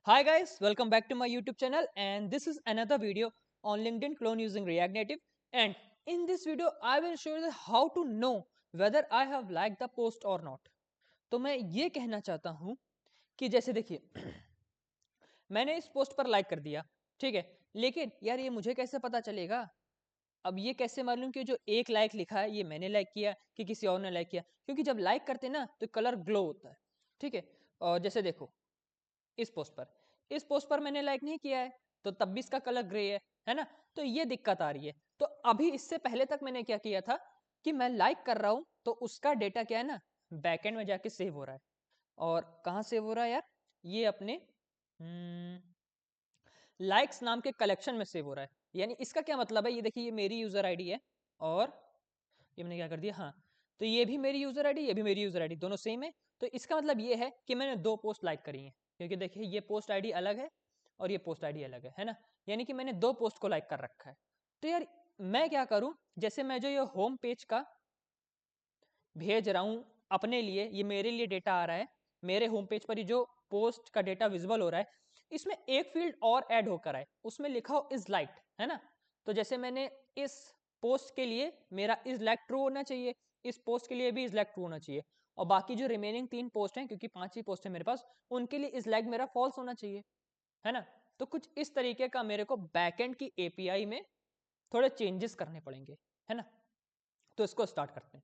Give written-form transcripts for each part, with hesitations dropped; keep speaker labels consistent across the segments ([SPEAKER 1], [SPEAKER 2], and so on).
[SPEAKER 1] Hi guys, welcome back to my YouTube channel and this is another video on LinkedIn clone using React Native, and in this video I will show you how to know whether I have liked the post or not. तो मैं ये कहना चाहता हूँ कि जैसे देखिए मैंने इस पोस्ट पर लाइक कर दिया, ठीक है, लेकिन यार ये मुझे कैसे पता चलेगा? अब ये कैसे मालूम कि जो एक लाइक लिखा है ये मैंने लाइक किया कि किसी और ने लाइक किया? क्योंकि जब लाइक करते हैं ना तो कलर ग्लो होता है, ठीक है। और जैसे देखो इस पोस्ट पर इस पोस्ट पर मैंने लाइक नहीं किया है तो तब भी इसका कलर ग्रे है ना। तो ये दिक्कत आ रही है। तो अभी इससे पहले तक मैंने क्या किया था कि मैं लाइक कर रहा हूं तो उसका डेटा क्या है ना, बैकएंड में जाके सेव हो रहा है। और कहाँ सेव हो रहा है यार? ये अपने लाइक्स नाम के कलेक्शन में सेव हो रहा है। यानी इसका क्या मतलब है, ये देखिए ये मेरी यूजर आईडी है और ये मैंने क्या कर दिया, हाँ, तो ये भी मेरी यूजर आईडी, ये भी मेरी यूजर आईडी, दोनों सेम है। तो इसका मतलब ये है कि मैंने दो पोस्ट लाइक करी हैं, क्योंकि देखिए ये पोस्ट आईडी अलग है और ये पोस्ट आईडी अलग है ना। यानी कि मैंने दो पोस्ट को लाइक कर रखा है। तो यार मैं क्या करूं, जैसे मैं जो ये होम पेज का भेज रहा हूं अपने लिए, ये मेरे लिए डेटा आ रहा है, मेरे होम पेज पर ये जो पोस्ट का डेटा विजिबल हो रहा है, इसमें एक फील्ड और ऐड होकर आए, उसमें लिखा हो इज लाइक्ड, है ना। तो जैसे मैंने इस पोस्ट के लिए मेरा इज लाइक ट्रू होना चाहिए, इस पोस्ट के लिए भी इज लाइक ट्रू होना चाहिए, और बाकी जो रिमेनिंग तीन पोस्ट हैं, क्योंकि पांच ही पोस्ट है मेरे पास, उनके लिए इज लाइक मेरा फॉल्स होना चाहिए, है ना। तो कुछ इस तरीके का मेरे को बैकएंड की एपीआई में थोड़े चेंजेस करने पड़ेंगे, है ना। तो इसको स्टार्ट करते हैं,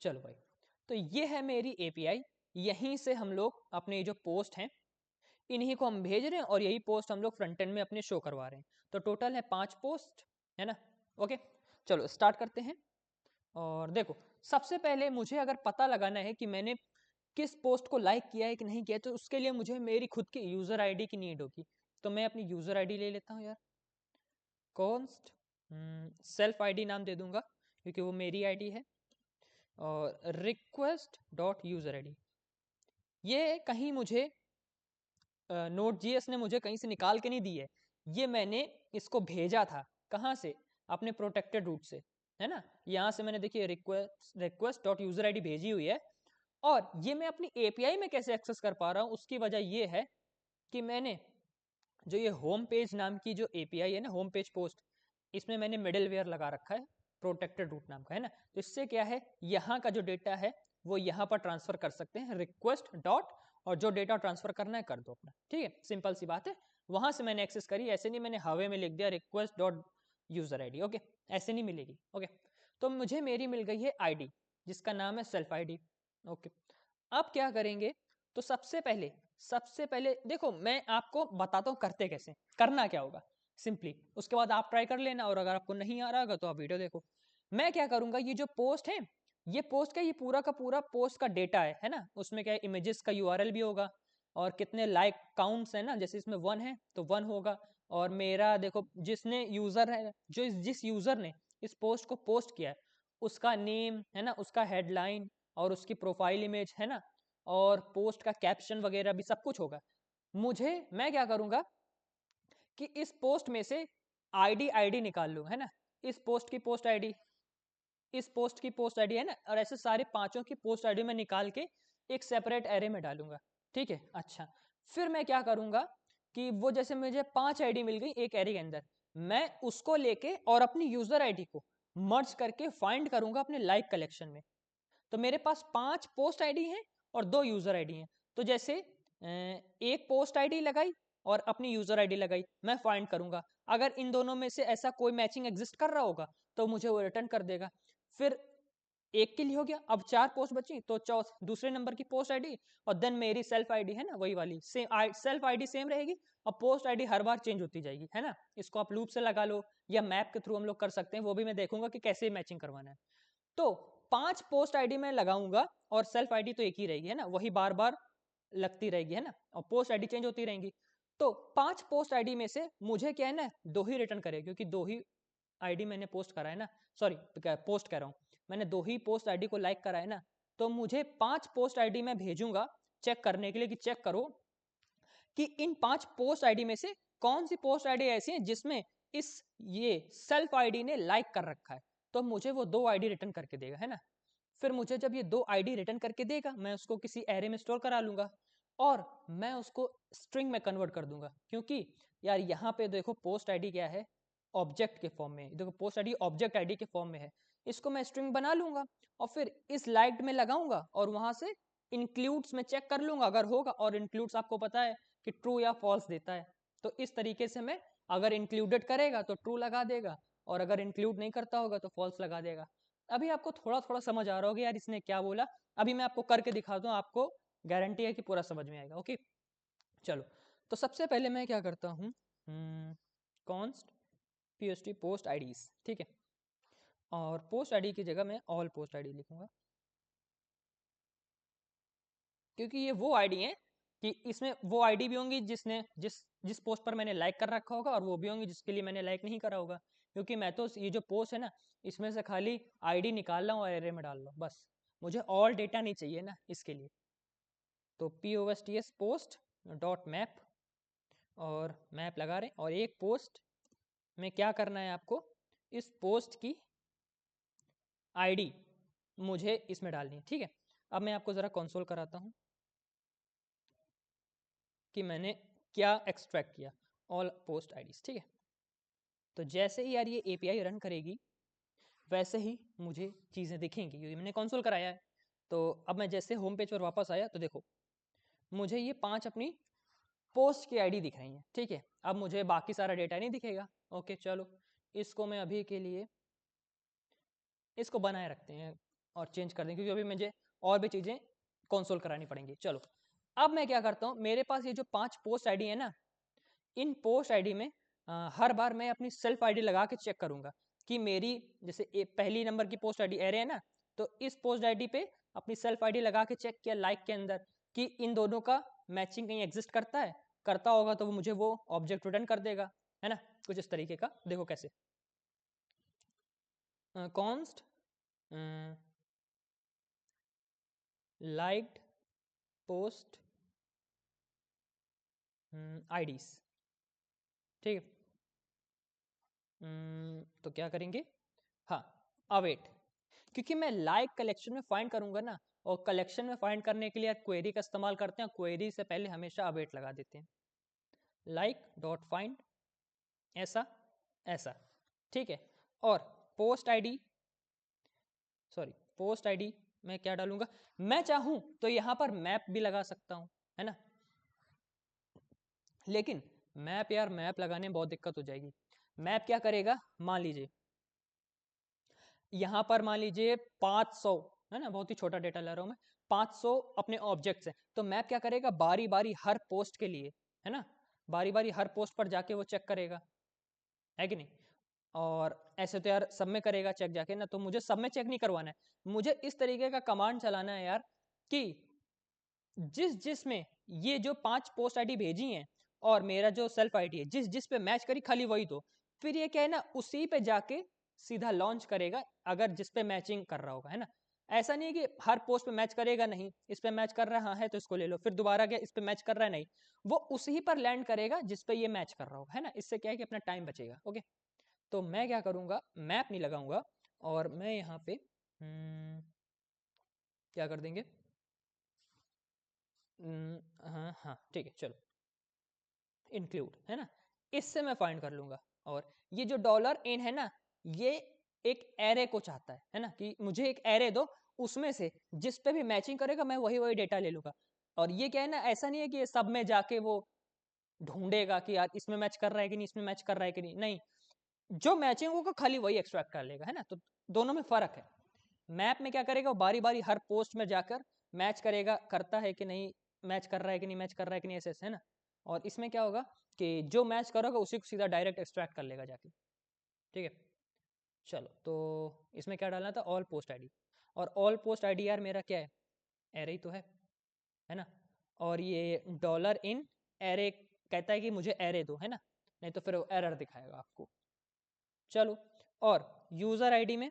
[SPEAKER 1] चलो भाई। तो ये है मेरी एपीआई, यहीं से हम लोग अपने जो पोस्ट हैं इन्हीं को हम भेज रहे हैं और यही पोस्ट हम लोग फ्रंट एंड में अपने शो करवा रहे हैं। तो टोटल है 5 पोस्ट, है ना। ओके, चलो स्टार्ट करते हैं। और देखो, सबसे पहले मुझे अगर पता लगाना है कि मैंने किस पोस्ट को लाइक किया है कि नहीं किया, तो उसके लिए मुझे मेरी खुद की यूजर आईडी की नीड होगी। तो मैं अपनी यूजर आईडी ले लेता हूँ यार, कॉन्स्ट सेल्फ आईडी नाम दे दूंगा क्योंकि वो मेरी आईडी है, और रिक्वेस्ट डॉट यूजर आईडी। ये कहीं मुझे नोट जीएस ने मुझे कहीं से निकाल के नहीं दी है, ये मैंने इसको भेजा था। कहाँ से? अपने प्रोटेक्टेड रूट से, है ना। यहाँ से मैंने देखिए रिक्वेस्ट डॉट यूजर आईडी भेजी हुई है। और ये मैं अपनी एपीआई में कैसे एक्सेस कर पा रहा हूँ, उसकी वजह ये है कि मैंने जो ये होम पेज नाम की जो एपीआई है ना, होम पेज पोस्ट, इसमें मैंने मिडलवेयर लगा रखा है प्रोटेक्टेड रूट नाम का, है ना। तो इससे क्या है, यहाँ का जो डेटा है वो यहाँ पर ट्रांसफर कर सकते हैं, रिक्वेस्ट डॉट, और जो डेटा ट्रांसफर करना है कर दो अपना, ठीक है, सिंपल सी बात है। वहां से मैंने एक्सेस करी, ऐसे नहीं मैंने हवे में लिख दिया request dot user ID, okay, ऐसे नहीं मिलेगी, ओके। तो मुझे मेरी मिल गई है आईडी जिसका नाम है सेल्फ आईडी, ओके। अब क्या करेंगे, तो सबसे पहले देखो मैं आपको बताता हूँ करते कैसे, करना क्या होगा सिंपली, उसके बाद आप ट्राई कर लेना, और अगर आपको नहीं आ रहा होगा तो आप वीडियो देखो। मैं क्या करूंगा, ये जो पोस्ट है, ये पोस्ट का ये पूरा का पूरा पोस्ट का डेटा है ना। उसमें क्या है, इमेजेस का यूआरएल भी होगा, और कितने लाइक काउंट्स है ना, जैसे इसमें 1 है तो 1 होगा। और मेरा देखो जिसने यूजर है, जो जिस यूजर ने इस पोस्ट को पोस्ट किया है, उसका नेम है ना, उसका हेडलाइन और उसकी प्रोफाइल इमेज है ना, और पोस्ट का कैप्शन वगैरह भी सब कुछ होगा। मैं क्या करूंगा कि इस पोस्ट में से आईडी आईडी निकाल लूँ, है ना। इस पोस्ट की पोस्ट आईडी, इस पोस्ट की पोस्ट आईडी, है ना, और ऐसे सारे पांचों की पोस्ट आईडी में निकाल के एक सेपरेट एरे में डालूंगा, ठीक है। अच्छा, फिर मैं क्या करूंगा कि वो जैसे मुझे 5 आईडी मिल गई एक एरे के अंदर, मैं उसको लेके और अपनी यूजर आईडी को मर्ज करके फाइंड करूंगा अपने लाइक कलेक्शन में। तो मेरे पास 5 पोस्ट आईडी हैं और 2 यूजर आईडी हैं। तो जैसे एक पोस्ट आईडी लगाई और अपनी यूजर आईडी लगाई, मैं फाइंड करूंगा, अगर इन दोनों में से ऐसा कोई मैचिंग एग्जिस्ट कर रहा होगा तो मुझे वो रिटर्न कर देगा। फिर एक के लिए हो गया, अब 4 पोस्ट बची, तो दूसरे नंबर की पोस्ट आईडी, और देन मेरी सेल्फ आईडी है ना, वही वाली सेम सेल्फ आईडी सेम रहेगी, और पोस्ट आईडी हर बार चेंज होती जाएगी, है ना। इसको आप लूप से लगा लो या मैप के थ्रू हम लोग कर सकते हैं, वो भी मैं देखूंगा कि कैसे मैचिंग करवाना है। तो 5 पोस्ट आईडी में लगाऊंगा, और सेल्फ आईडी तो एक ही रहेगी, है ना, वही बार बार लगती रहेगी, है ना, और पोस्ट आईडी चेंज होती रहेंगी। तो 5 पोस्ट आईडी में से मुझे क्या है ना, दो ही रिटर्न करेगा, क्योंकि दो ही आईडी मैंने पोस्ट करा है ना, सॉरी पोस्ट कर रहा हूँ, मैंने दो ही पोस्ट आईडी को लाइक करा है ना। तो मुझे 5 पोस्ट आईडी में भेजूंगा चेक करने के लिए, कि चेक करो कि इन 5 पोस्ट आईडी में से कौन सी पोस्ट आईडी ऐसी है जिसमें इस ये सेल्फ आईडी ने लाइक कर रखा है। तो मुझे वो 2 आईडी रिटर्न करके देगा, है ना। फिर मुझे जब ये 2 आईडी रिटर्न करके देगा, मैं उसको किसी एरे में स्टोर करा लूंगा। और मैं उसको स्ट्रिंग में कन्वर्ट कर दूंगा, क्योंकि यार यहाँ पे देखो पोस्ट आईडी क्या है, ऑब्जेक्ट के फॉर्म में। देखो पोस्ट आईडी ऑब्जेक्ट आईडी के फॉर्म में है, इसको मैं स्ट्रिंग बना लूंगा और फिर इस लाइट में लगाऊंगा और वहां से इंक्लूड्स में चेक कर लूंगा अगर होगा, और इंक्लूड्स आपको पता है कि ट्रू या फॉल्स देता है। तो इस तरीके से मैं अगर इंक्लूडेड करेगा तो ट्रू लगा देगा, और अगर इंक्लूड नहीं करता होगा तो फॉल्स लगा देगा। अभी आपको थोड़ा थोड़ा समझ आ रहा होगा यार इसने क्या बोला। अभी मैं आपको करके दिखाता हूँ, आपको गारंटी है कि पूरा समझ में आएगा। ओके चलो, तो सबसे पहले मैं क्या करता हूँ, कॉन्स्ट पीएसटी पोस्ट आईडीज, ठीक है, और पोस्ट आईडी की जगह मैं ऑल पोस्ट आईडी लिखूंगा, क्योंकि ये वो आईडी है कि इसमें वो आईडी भी होंगी जिसने जिस पोस्ट पर मैंने लाइक कर रखा होगा, और वो भी होंगी जिसके लिए मैंने लाइक नहीं करा होगा। क्योंकि मैं तो ये जो पोस्ट है ना, इसमें से खाली आईडी निकाल रहा हूँ और एरे में डाल रहा हूँ बस, मुझे ऑल डेटा नहीं चाहिए ना इसके लिए। तो POSTS पोस्ट डॉट मैप, और मैप लगा रहे हैं, और एक पोस्ट में क्या करना है आपको, इस पोस्ट की आईडी मुझे इसमें डालनी है, ठीक है। अब मैं आपको ज़रा कंसोल कराता हूँ कि मैंने क्या एक्सट्रैक्ट किया, ऑल पोस्ट आईडीज, ठीक है। तो जैसे ही यार ये API रन करेगी वैसे ही मुझे चीज़ें दिखेंगी, क्योंकि मैंने कंसोल कराया है। तो अब मैं जैसे होम पेज पर वापस आया तो देखो मुझे ये 5 अपनी पोस्ट की आईडी दिख रही है, ठीक है। अब मुझे बाकी सारा डेटा नहीं दिखेगा। ओके चलो, इसको मैं अभी के लिए इसको बनाए रखते हैं और चेंज कर दें, क्योंकि अभी मुझे और भी चीज़ें कंसोल करानी पड़ेंगी। चलो, अब मैं क्या करता हूँ, मेरे पास ये जो 5 पोस्ट आईडी है ना, इन पोस्ट आईडी में हर बार मैं अपनी सेल्फ आईडी लगा के चेक करूंगा कि मेरी जैसे पहली नंबर की पोस्ट आईडी एरे है ना, तो इस पोस्ट आईडी पे अपनी सेल्फ आईडी लगा के चेक किया लाइक के अंदर कि इन दोनों का मैचिंग कहीं एग्जिस्ट करता है, करता होगा तो वो मुझे वो ऑब्जेक्ट रिटर्न कर देगा, है ना। कुछ इस तरीके का, देखो कैसे, कॉन्स्ट लाइक्ड पोस्ट आईडीज, ठीक है। तो क्या करेंगे, हाँ अवेट, क्योंकि मैं लाइक कलेक्शन में फाइंड करूंगा ना, और कलेक्शन में फाइंड करने के लिए क्वेरी का इस्तेमाल करते हैं, क्वेरी से पहले हमेशा अवेट लगा देते हैं, लाइक डॉट फाइंड ऐसा ऐसा, ठीक है। और post ID, sorry post ID मैं क्या डालूंगा, मैं चाहूं तो यहां पर मैप भी लगा सकता हूं, है ना, लेकिन मैप यार मैप लगाने में बहुत दिक्कत हो जाएगी। मैप क्या करेगा, मान लीजिए यहाँ पर मान लीजिए 500, है ना, बहुत ही छोटा डेटा ले रहा हूँ मैं, 500 अपने ऑब्जेक्ट्स हैं, तो मैप क्या करेगा, बारी बारी हर पोस्ट के लिए, है ना, बारी बारी हर पोस्ट पर जाके वो चेक करेगा, है कि नहीं। और ऐसे तो यार सब में करेगा चेक जाके ना, तो मुझे सब में चेक नहीं करवाना है, मुझे इस तरीके का कमांड चलाना है यार कि जिसमें ये जो 5 पोस्ट आईडी भेजी हैं और मेरा जो सेल्फ आईडी है, जिस पे मैच करी खाली वही दो, फिर ये क्या है ना, उसी पे जाके सीधा लॉन्च करेगा अगर जिस पे मैचिंग कर रहा होगा, है ना। ऐसा नहीं है कि हर पोस्ट पे मैच करेगा, नहीं, इस पे मैच कर रहा है तो इसको ले लो, फिर दोबारा क्या इस पे मैच कर रहा है, नहीं, वो उसी पर लैंड करेगा जिस पे ये मैच कर रहा होगा, है ना। इससे क्या है कि अपना टाइम बचेगा। ओके, तो मैं क्या करूंगा, मैप नहीं लगाऊंगा, और मैं यहाँ पे क्या कर देंगे, हाँ हाँ ठीक है चलो, इंक्लूड, है ना, इससे मैं फाइंड कर लूंगा। और ये जो डॉलर इन है ना, ये एक एरे को चाहता है ना, कि मुझे एक एरे दो, उसमें से जिस पे भी मैचिंग करेगा मैं वही वही डेटा ले लूंगा। और ये क्या है ना, ऐसा नहीं है कि सब में जाके वो ढूंढेगा कि यार इसमें मैच कर रहा है कि नहीं, इसमें मैच कर रहा है कि नहीं, नहीं, जो मैचिंग होगा खाली वही एक्सट्रैक्ट कर लेगा, है ना। तो दोनों में फर्क है। मैप में क्या करेगा, वो बारी बारी हर पोस्ट में जाकर मैच करेगा, करता है कि नहीं, मैच कर रहा है कि नहीं, मैच कर रहा है कि नहीं, ऐसे ऐसे, है ना। और इसमें क्या होगा कि जो मैच करोगे उसी को सीधा डायरेक्ट एक्सट्रैक्ट कर लेगा जाके, ठीक है। चलो, तो इसमें क्या डालना था, ऑल पोस्ट आईडी, और ऑल पोस्ट आईडी यार मेरा क्या है, एरे ही तो है ना। और ये डॉलर इन एरे कहता है कि मुझे एरे दो, है ना, नहीं तो फिर एरर दिखाएगा आपको। चलो, और यूजर आईडी में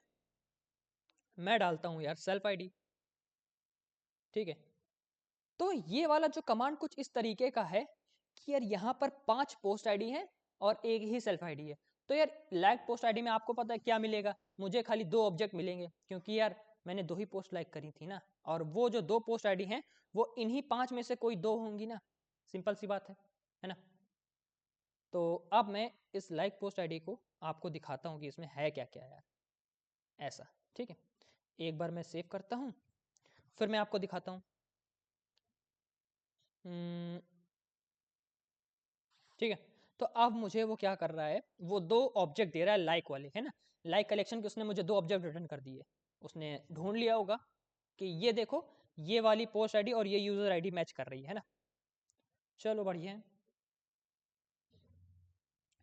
[SPEAKER 1] मैं डालता हूँ यार सेल्फ आईडी, ठीक है। तो ये वाला जो कमांड कुछ इस तरीके का है कि यार यहाँ पर 5 पोस्ट आईडी है और एक ही सेल्फ आईडी है। तो यार लैग पोस्ट आईडी में आपको पता है क्या मिलेगा, मुझे खाली 2 ऑब्जेक्ट मिलेंगे, क्योंकि यार मैंने 2 ही पोस्ट लाइक करी थी ना, और वो जो 2 पोस्ट आईडी हैं वो इन्हीं 5 में से कोई 2 होंगी ना, सिंपल सी बात है ना। तो अब मैं इस लाइक पोस्ट आईडी को आपको दिखाता हूँ कि इसमें है क्या क्या यार, ऐसा, ठीक है। एक बार मैं सेव करता हूँ, फिर मैं आपको दिखाता हूँ। ठीक है, तो अब मुझे वो क्या कर रहा है, वो 2 ऑब्जेक्ट दे रहा है लाइक वाले, है ना। लाइक कलेक्शन के उसने मुझे 2 ऑब्जेक्ट रिटर्न कर दिए। उसने ढूंढ लिया होगा कि ये देखो, ये वाली पोस्ट आईडी और ये यूजर आईडी मैच कर रही है ना। चलो बढ़िया है।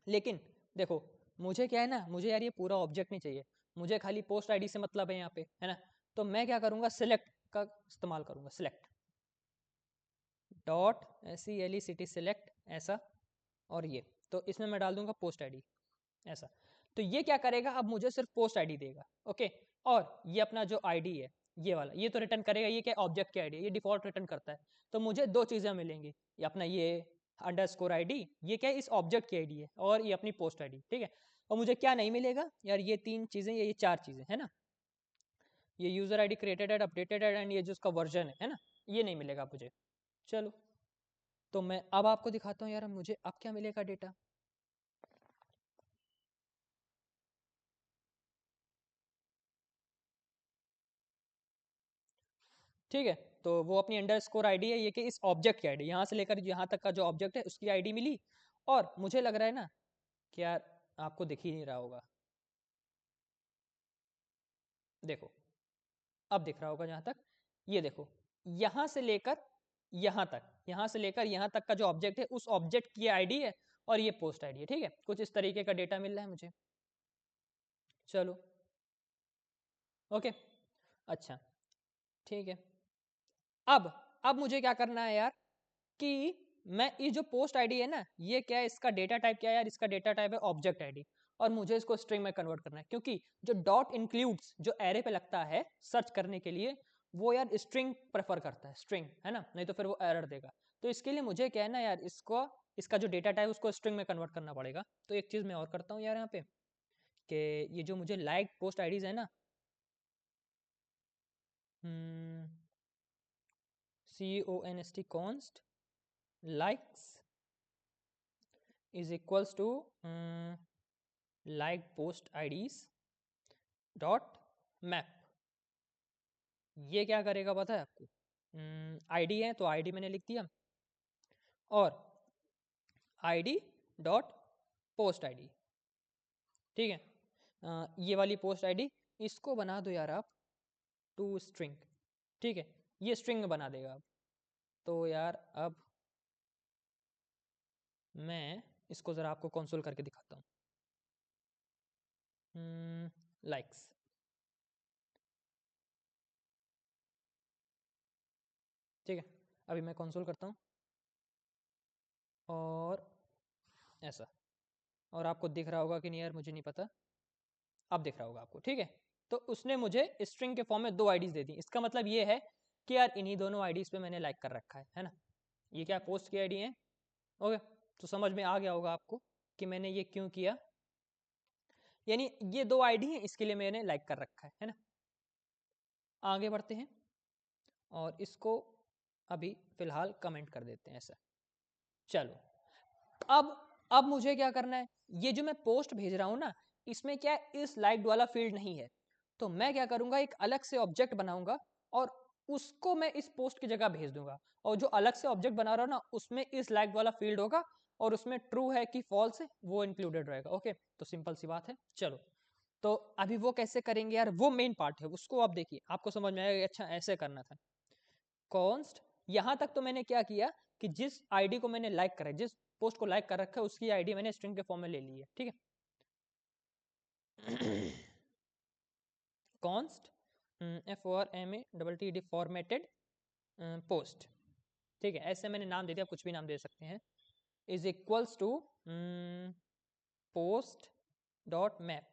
[SPEAKER 1] लेकिन देखो, मुझे क्या है ना, मुझे यार ये पूरा ऑब्जेक्ट नहीं चाहिए, मुझे खाली पोस्ट आईडी से मतलब है यहाँ पे, है ना। तो मैं क्या करूँगा, सिलेक्ट का इस्तेमाल करूँगा, सिलेक्ट डॉट SELECT सिलेक्ट ऐसा, और ये तो इसमें मैं डाल दूंगा पोस्ट आईडी ऐसा। तो ये क्या करेगा, अब मुझे सिर्फ पोस्ट आईडी देगा, ओके। और ये अपना जो आईडी है ये वाला, ये तो रिटर्न करेगा, ये क्या ऑब्जेक्ट की आईडी है, ये डिफॉल्ट रिटर्न करता है। तो मुझे 2 चीज़ें मिलेंगी, ये अपना ये अंडरस्कोर आईडी, ये क्या है, इस ऑब्जेक्ट की आईडी है, और ये अपनी पोस्ट आईडी, ठीक है। और मुझे क्या नहीं मिलेगा यार, ये 3 चीज़ें, ये 4 चीज़ें, है ना। ये user ID created at, updated at, and ये जो उसका वर्जन है ना, ये नहीं मिलेगा मुझे। चलो, तो मैं अब आपको दिखाता हूँ यार, मुझे अब क्या मिलेगा डेटा। ठीक है, तो वो अपनी अंडरस्कोर आईडी है, ये कि इस ऑब्जेक्ट की आईडी, यहाँ से लेकर यहाँ तक का जो ऑब्जेक्ट है उसकी आईडी मिली। और मुझे लग रहा है ना कि यार आपको दिख ही नहीं रहा होगा, देखो अब दिख रहा होगा जहाँ तक, ये देखो, यहाँ से लेकर यहाँ तक, यहाँ से लेकर यहाँ तक का जो ऑब्जेक्ट है उस ऑब्जेक्ट की आईडी है, और ये पोस्ट आईडी है, ठीक है। कुछ इस तरीके का डेटा मिल रहा है मुझे। चलो, ओके, अच्छा, ठीक है। अब मुझे क्या करना है यार, कि मैं ये जो पोस्ट आईडी है ना, ये क्या है, इसका डेटा टाइप क्या है यार, इसका डेटा टाइप है ऑब्जेक्ट आईडी, और मुझे इसको स्ट्रिंग में कन्वर्ट करना है, क्योंकि जो डॉट इंक्लूड्स जो एरे पे लगता है सर्च करने के लिए, वो यार स्ट्रिंग प्रेफर करता है, स्ट्रिंग, है ना, नहीं तो फिर वो एरर देगा। तो इसके लिए मुझे क्या है ना यार, इसको, इसका जो डेटा टाइप उसको स्ट्रिंग में कन्वर्ट करना पड़ेगा। तो एक चीज़ मैं और करता हूँ यार यहाँ पे, कि ये जो मुझे लाइक पोस्ट आईडीज है ना, CONST const likes is equals to like post IDs dot map. ये क्या करेगा पता है आपको, आईडी है तो आईडी मैंने लिख दिया, और आईडी डॉट पोस्ट आईडी, ठीक है। ये वाली पोस्ट आईडी, इसको बना दो यार आप टू स्ट्रिंग, ठीक है, ये स्ट्रिंग में बना देगा अब। तो यार अब मैं इसको ज़रा आपको कंसोल करके दिखाता हूँ। लाइक्स, ठीक है, अभी मैं कंसोल करता हूँ, और ऐसा, और आपको दिख रहा होगा कि नहीं यार, मुझे नहीं पता, अब दिख रहा होगा आपको, ठीक है। तो उसने मुझे स्ट्रिंग के फॉर्म में 2 आईडीज दे दी, इसका मतलब ये है कि यार इन्हीं दोनों आईडीज पे मैंने लाइक कर रखा है ना। ये क्या पोस्ट की आईडी है, ओके। तो समझ में आ गया होगा आपको कि मैंने ये क्यों किया, यानी ये 2 आईडी हैं, इसके लिए मैंने लाइक कर रखा है ना। आगे बढ़ते हैं, और इसको अभी फिलहाल कमेंट कर देते हैं ऐसा। चलो, अब मुझे क्या करना है, ये जो मैं पोस्ट भेज रहा हूँ ना, इसमें क्या है, इस लाइक्ड वाला फील्ड नहीं है। तो मैं क्या करूँगा, एक अलग से ऑब्जेक्ट बनाऊंगा, और उसको मैं इस पोस्ट की जगह भेज दूंगा। और जो अलग से ऑब्जेक्ट बना रहा हूँ ना, उसमें इस लाइक्ड वाला फील्ड होगा, और उसमें ट्रू है कि फॉल्स है वो इंक्लूडेड रहेगा, ओके। तो सिंपल सी बात है। चलो, तो अभी वो कैसे करेंगे यार, वो मेन पार्ट है, उसको आप देखिए, आपको समझ में आएगा, अच्छा ऐसे करना था। कॉन्स्ट, यहाँ तक तो मैंने क्या किया कि जिस आईडी को मैंने लाइक करा है, जिस पोस्ट को लाइक कर रखा है, उसकी आईडी मैंने स्ट्रिंग के फॉर्म में ले ली है, ठीक है। कॉन्स्ट FORMATTED फॉर्मेटेड पोस्ट, ठीक है, ऐसे मैंने नाम दे दिया, कुछ भी नाम दे सकते हैं, is equals to post dot map.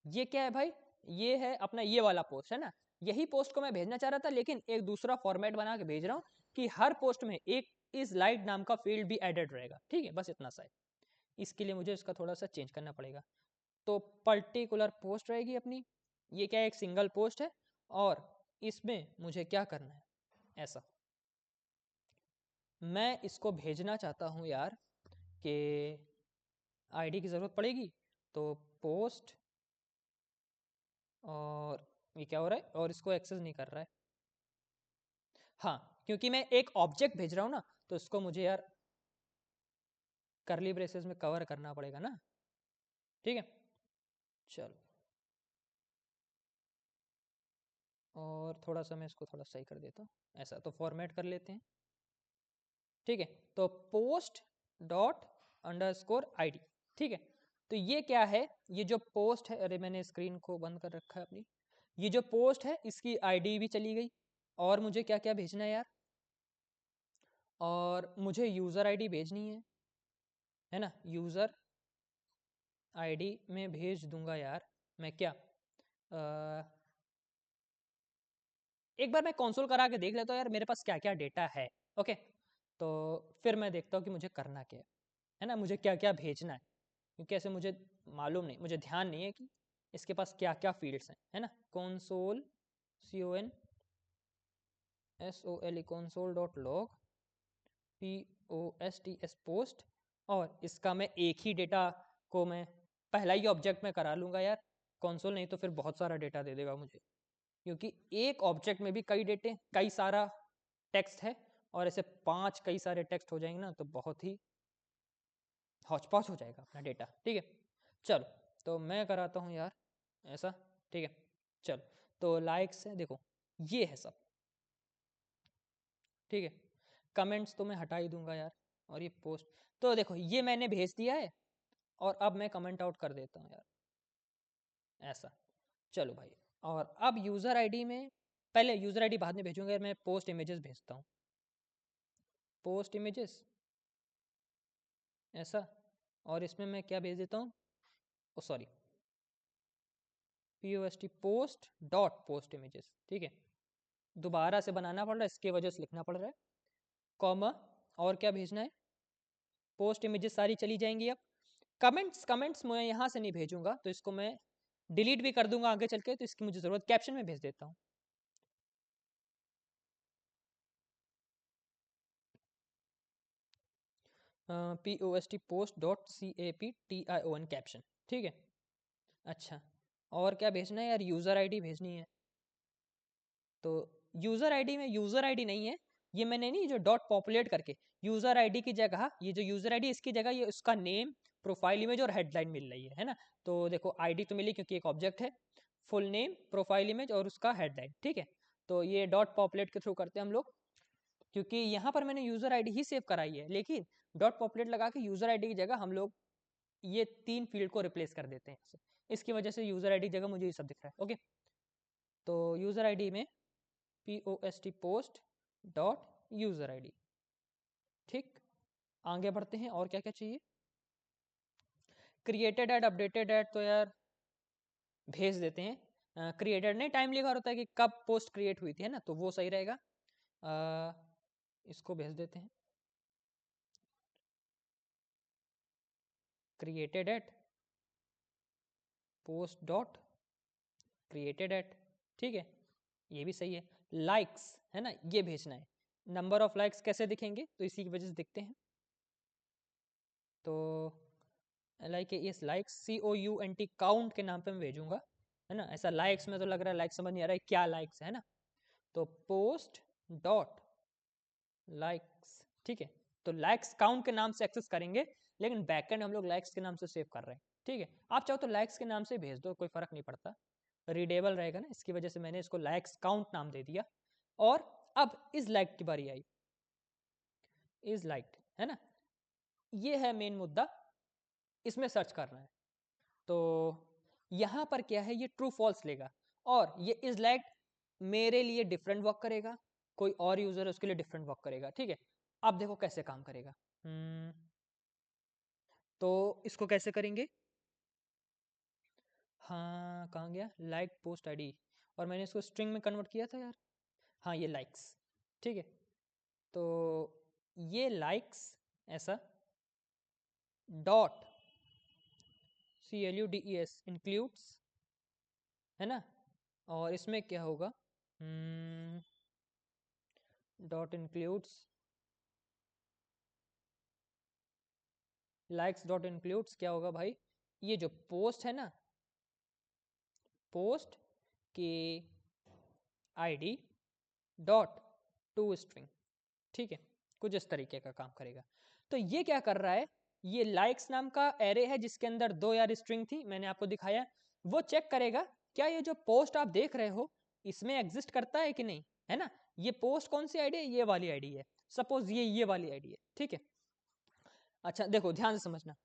[SPEAKER 1] ये क्या है भाई, ये है अपना ये वाला पोस्ट, है ना। यही पोस्ट को मैं भेजना चाह रहा था, लेकिन एक दूसरा फॉर्मेट बना के भेज रहा हूँ कि हर पोस्ट में एक इस लाइट नाम का फील्ड भी एडेड रहेगा, ठीक है, बस इतना सा है। इसके लिए मुझे इसका थोड़ा सा चेंज करना पड़ेगा। तो पर्टिकुलर पोस्ट रहेगी अपनी, ये क्या है, एक सिंगल पोस्ट है, और इसमें मुझे क्या करना है, ऐसा मैं इसको भेजना चाहता हूँ यार कि आईडी की ज़रूरत पड़ेगी, तो पोस्ट, और ये क्या हो रहा है, और इसको एक्सेस नहीं कर रहा है। हाँ, क्योंकि मैं एक ऑब्जेक्ट भेज रहा हूँ ना, तो इसको मुझे यार करली ब्रेसेस में कवर करना पड़ेगा ना। ठीक है, चलो, और थोड़ा सा मैं इसको थोड़ा सही कर देता हूँ, ऐसा तो फॉर्मेट कर लेते हैं। ठीक है, तो पोस्ट डॉट अंडरस्कोर आईडी। ठीक है, तो ये क्या है, ये जो पोस्ट है, अरे मैंने स्क्रीन को बंद कर रखा है अपनी, ये जो पोस्ट है इसकी आईडी भी चली गई, और मुझे क्या क्या भेजना है यार, और मुझे यूज़र आईडी भेजनी है ना, यूज़र आईडी में भेज दूंगा यार मैं क्या, एक बार मैं कंसोल करा के देख लेता हूँ यार मेरे पास क्या क्या डेटा है। ओके, तो फिर मैं देखता हूँ कि मुझे करना क्या है ना, मुझे क्या क्या भेजना है, क्योंकि ऐसे मुझे मालूम नहीं, मुझे ध्यान नहीं है कि इसके पास क्या क्या फील्ड्स हैं, है ना। Console CONSOLE console dot log POSTS post, और इसका मैं एक ही डेटा को मैं पहला ही ऑब्जेक्ट में करा लूँगा यार, कंसोल नहीं तो फिर बहुत सारा डेटा दे देगा मुझे, क्योंकि एक ऑब्जेक्ट में भी कई डेटे, कई सारा टेक्स्ट है, और ऐसे 5 कई सारे टेक्स्ट हो जाएंगे ना, तो बहुत ही हौच-पौच हो जाएगा अपना डेटा। ठीक है, चलो, तो मैं कराता हूँ यार ऐसा। ठीक है, चलो, तो लाइक्स है, देखो ये है सब। ठीक है, कमेंट्स तो मैं हटा ही दूंगा यार, और ये पोस्ट, तो देखो ये मैंने भेज दिया है, और अब मैं कमेंट आउट कर देता हूँ यार, ऐसा। चलो भाई, और अब यूज़र आईडी में, पहले यूज़र आईडी बाद में भेजूंगा, मैं पोस्ट इमेजेस भेजता हूँ, पोस्ट इमेजेस ऐसा, और इसमें मैं क्या भेज देता हूँ, oh sorry, post dot post images. ठीक है, दोबारा से बनाना पड़ रहा है, इसके वजह से लिखना पड़ रहा है, कॉमा, और क्या भेजना है, पोस्ट इमेजेस सारी चली जाएंगी। अब कमेंट्स, कमेंट्स मैं यहाँ से नहीं भेजूंगा, तो इसको मैं डिलीट भी कर दूंगा आगे चल के, तो इसकी मुझे ज़रूरत कैप्शन में भेज देता हूँ। Post dot CAPTION caption. ठीक है, अच्छा, और क्या भेजना है यार, यूज़र आईडी भेजनी है, तो यूज़र आईडी में यूज़र आईडी नहीं है, ये मैंने नहीं जो डॉट पॉपुलेट करके, यूज़र आईडी की जगह ये जो यूज़र आईडी, इसकी जगह ये उसका नेम, प्रोफाइल इमेज और हेडलाइन मिल रही है ना। तो देखो आईडी तो मिली क्योंकि एक ऑब्जेक्ट है, फुल नेम, प्रोफाइल इमेज और उसका हेडलाइन। ठीक है, तो ये डॉट पॉपुलेट के थ्रू करते हैं हम लोग, क्योंकि यहाँ पर मैंने यूज़र आईडी ही सेव कराई है, लेकिन डॉट पॉपुलेट लगा के यूज़र आईडी की जगह हम लोग ये 3 फील्ड को रिप्लेस कर देते हैं, इसकी वजह से यूज़र आईडी की जगह मुझे ये सब दिख रहा है। ओके, तो यूज़र आईडी में पोस्ट डॉट यूज़र आईडी। ठीक, आगे बढ़ते हैं, और क्या क्या चाहिए, क्रिएटेड एड, अपडेटेड एड तो यार भेज देते हैं, क्रिएटेड नहीं, टाइम लिखा होता है कि कब पोस्ट क्रिएट हुई थी, है ना, तो वो सही रहेगा, इसको भेज देते हैं, created at post dot created at. ठीक है, ये भी सही है, लाइक्स है ना, ये भेजना है, नंबर ऑफ लाइक्स कैसे दिखेंगे, तो इसी की वजह से दिखते हैं, तो लाइक इस लाइक्स COUNT काउंट के नाम पे मैं भेजूंगा, है ना, ऐसा लाइक्स में तो लग रहा है लाइक समझ नहीं आ रहा है क्या लाइक्स है ना, तो पोस्ट डॉट लाइक्स। ठीक है, तो लाइक्स काउंट के नाम से एक्सेस करेंगे, लेकिन बैकएंड हम लोग लाइक्स के नाम से सेव कर रहे हैं। ठीक है, आप चाहो तो लाइक्स के नाम से भेज दो, कोई फर्क नहीं पड़ता, रीडेबल रहेगा ना, इसकी वजह से मैंने इसको लाइक्स काउंट नाम दे दिया। और अब इज लाइक की बारी आई, इज लाइक है ना, ये है मेन मुद्दा, इसमें सर्च करना है, तो यहाँ पर क्या है, ये ट्रू फॉल्स लेगा, और ये इज लाइक मेरे लिए डिफरेंट वर्क करेगा, कोई और यूजर है उसके लिए डिफरेंट वर्क करेगा। ठीक है, अब देखो कैसे काम करेगा, तो इसको कैसे करेंगे, हाँ कहाँ गया, लाइक पोस्ट आईडी, और मैंने इसको स्ट्रिंग में कन्वर्ट किया था यार, हाँ ये लाइक्स। ठीक है, तो ये लाइक्स ऐसा डॉट CLUDES इंक्लूड्स, है ना, और इसमें क्या होगा, dot includes likes dot includes क्या होगा भाई, ये जो पोस्ट है ना, पोस्ट के आईडी डॉट टू स्ट्रिंग, ठीक है, कुछ इस तरीके का काम करेगा। तो ये क्या कर रहा है, ये लाइक्स नाम का एरे है जिसके अंदर 2 यार स्ट्रिंग थी, मैंने आपको दिखाया, वो चेक करेगा क्या ये जो पोस्ट आप देख रहे हो इसमें एग्जिस्ट करता है कि नहीं, है ना। ये पोस्ट कौन सी आईडी है, ये वाली आईडी है, सपोज ये वाली आईडी है, ठीक है। अच्छा देखो ध्यान से समझना,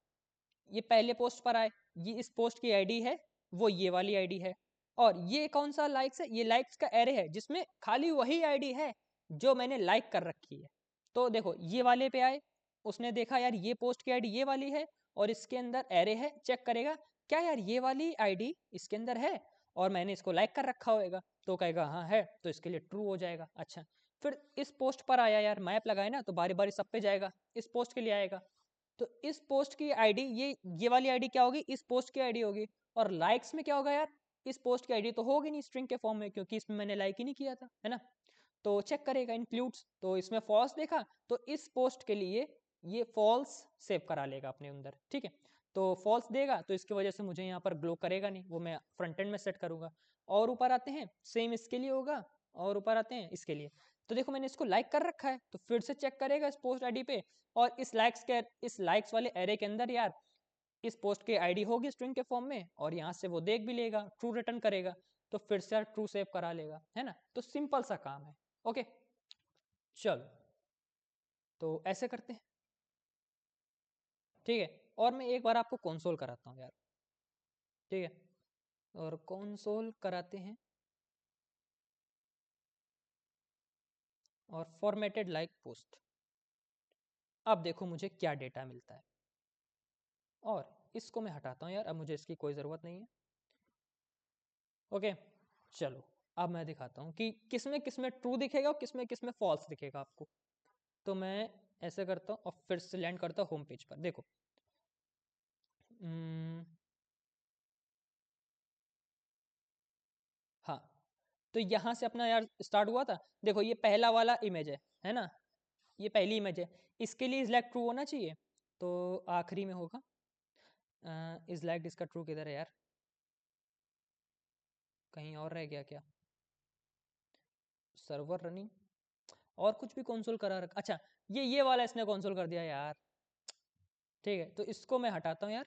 [SPEAKER 1] ये पहले पोस्ट पर आए, ये इस पोस्ट की आईडी है, वो ये वाली आईडी है, और ये कौन सा लाइक्स है, ये लाइक्स का एरे है जिसमें खाली वही आईडी है जो मैंने लाइक कर रखी है। तो देखो ये वाले पे आए, उसने देखा यार ये पोस्ट की आईडी ये वाली है और इसके अंदर एरे है, चेक करेगा क्या यार ये वाली आईडी इसके अंदर है और मैंने इसको लाइक कर रखा होगा, तो कहेगा हाँ है, तो इसके लिए ट्रू हो जाएगा। अच्छा फिर इस पोस्ट पर आया, यार मैप लगाए ना तो बारी बारी सब पे जाएगा, इस पोस्ट के लिए आएगा, तो इस पोस्ट की आईडी ये वाली आईडी क्या होगी, इस पोस्ट की आईडी होगी, और लाइक्स में क्या होगा यार, इस पोस्ट की आईडी तो होगी नहीं स्ट्रिंग के फॉर्म में क्योंकि इसमें मैंने लाइक ही नहीं किया था, है ना। तो चेक करेगा इंक्लूड्स, तो इसमें फॉल्स देखा तो इस पोस्ट के लिए ये फॉल्स सेव करा लेगा अपने अंदर, ठीक है। तो फॉल्स देगा तो इसकी वजह से मुझे यहाँ पर ग्लो करेगा नहीं, वो मैं फ्रंट एंड में सेट करूंगा। और ऊपर आते हैं, सेम इसके लिए होगा, और ऊपर आते हैं इसके लिए, तो देखो मैंने इसको लाइक कर रखा है तो फिर से चेक करेगा इस पोस्ट आईडी पे, और इस लाइक्स वाले एरे के अंदर यार इस पोस्ट की आईडी होगी स्ट्रिंग के फॉर्म में, और यहाँ से वो देख भी लेगा, ट्रू रिटर्न करेगा, तो फिर से यार ट्रू सेव करा लेगा, है ना। तो सिंपल सा काम है, ओके। चलो तो ऐसे करते हैं, ठीक है। और मैं एक बार आपको कंसोल कराता हूँ यार, ठीक है, और कंसोल कराते हैं, और फॉर्मेटेड लाइक पोस्ट, अब देखो मुझे क्या डेटा मिलता है, और इसको मैं हटाता हूँ यार, अब मुझे इसकी कोई ज़रूरत नहीं है, ओके। चलो अब मैं दिखाता हूँ कि किसमें किसमें ट्रू दिखेगा और किसमें किसमें फॉल्स दिखेगा आपको। तो मैं ऐसे करता हूँ और फिर से लैंड करता हूँ होम पेज पर, देखो हाँ, तो यहाँ से अपना यार स्टार्ट हुआ था, देखो ये पहला वाला इमेज है ना, ये पहली इमेज है, इसके लिए इज लाइक ट्रू होना चाहिए, तो आखिरी में होगा इज लाइक, इसका ट्रू किधर है यार, कहीं और रह गया क्या, सर्वर रनिंग, और कुछ भी कंसोल करा रखा, अच्छा ये वाला इसने कंसोल कर दिया यार, ठीक है। तो इसको मैं हटाता हूँ यार,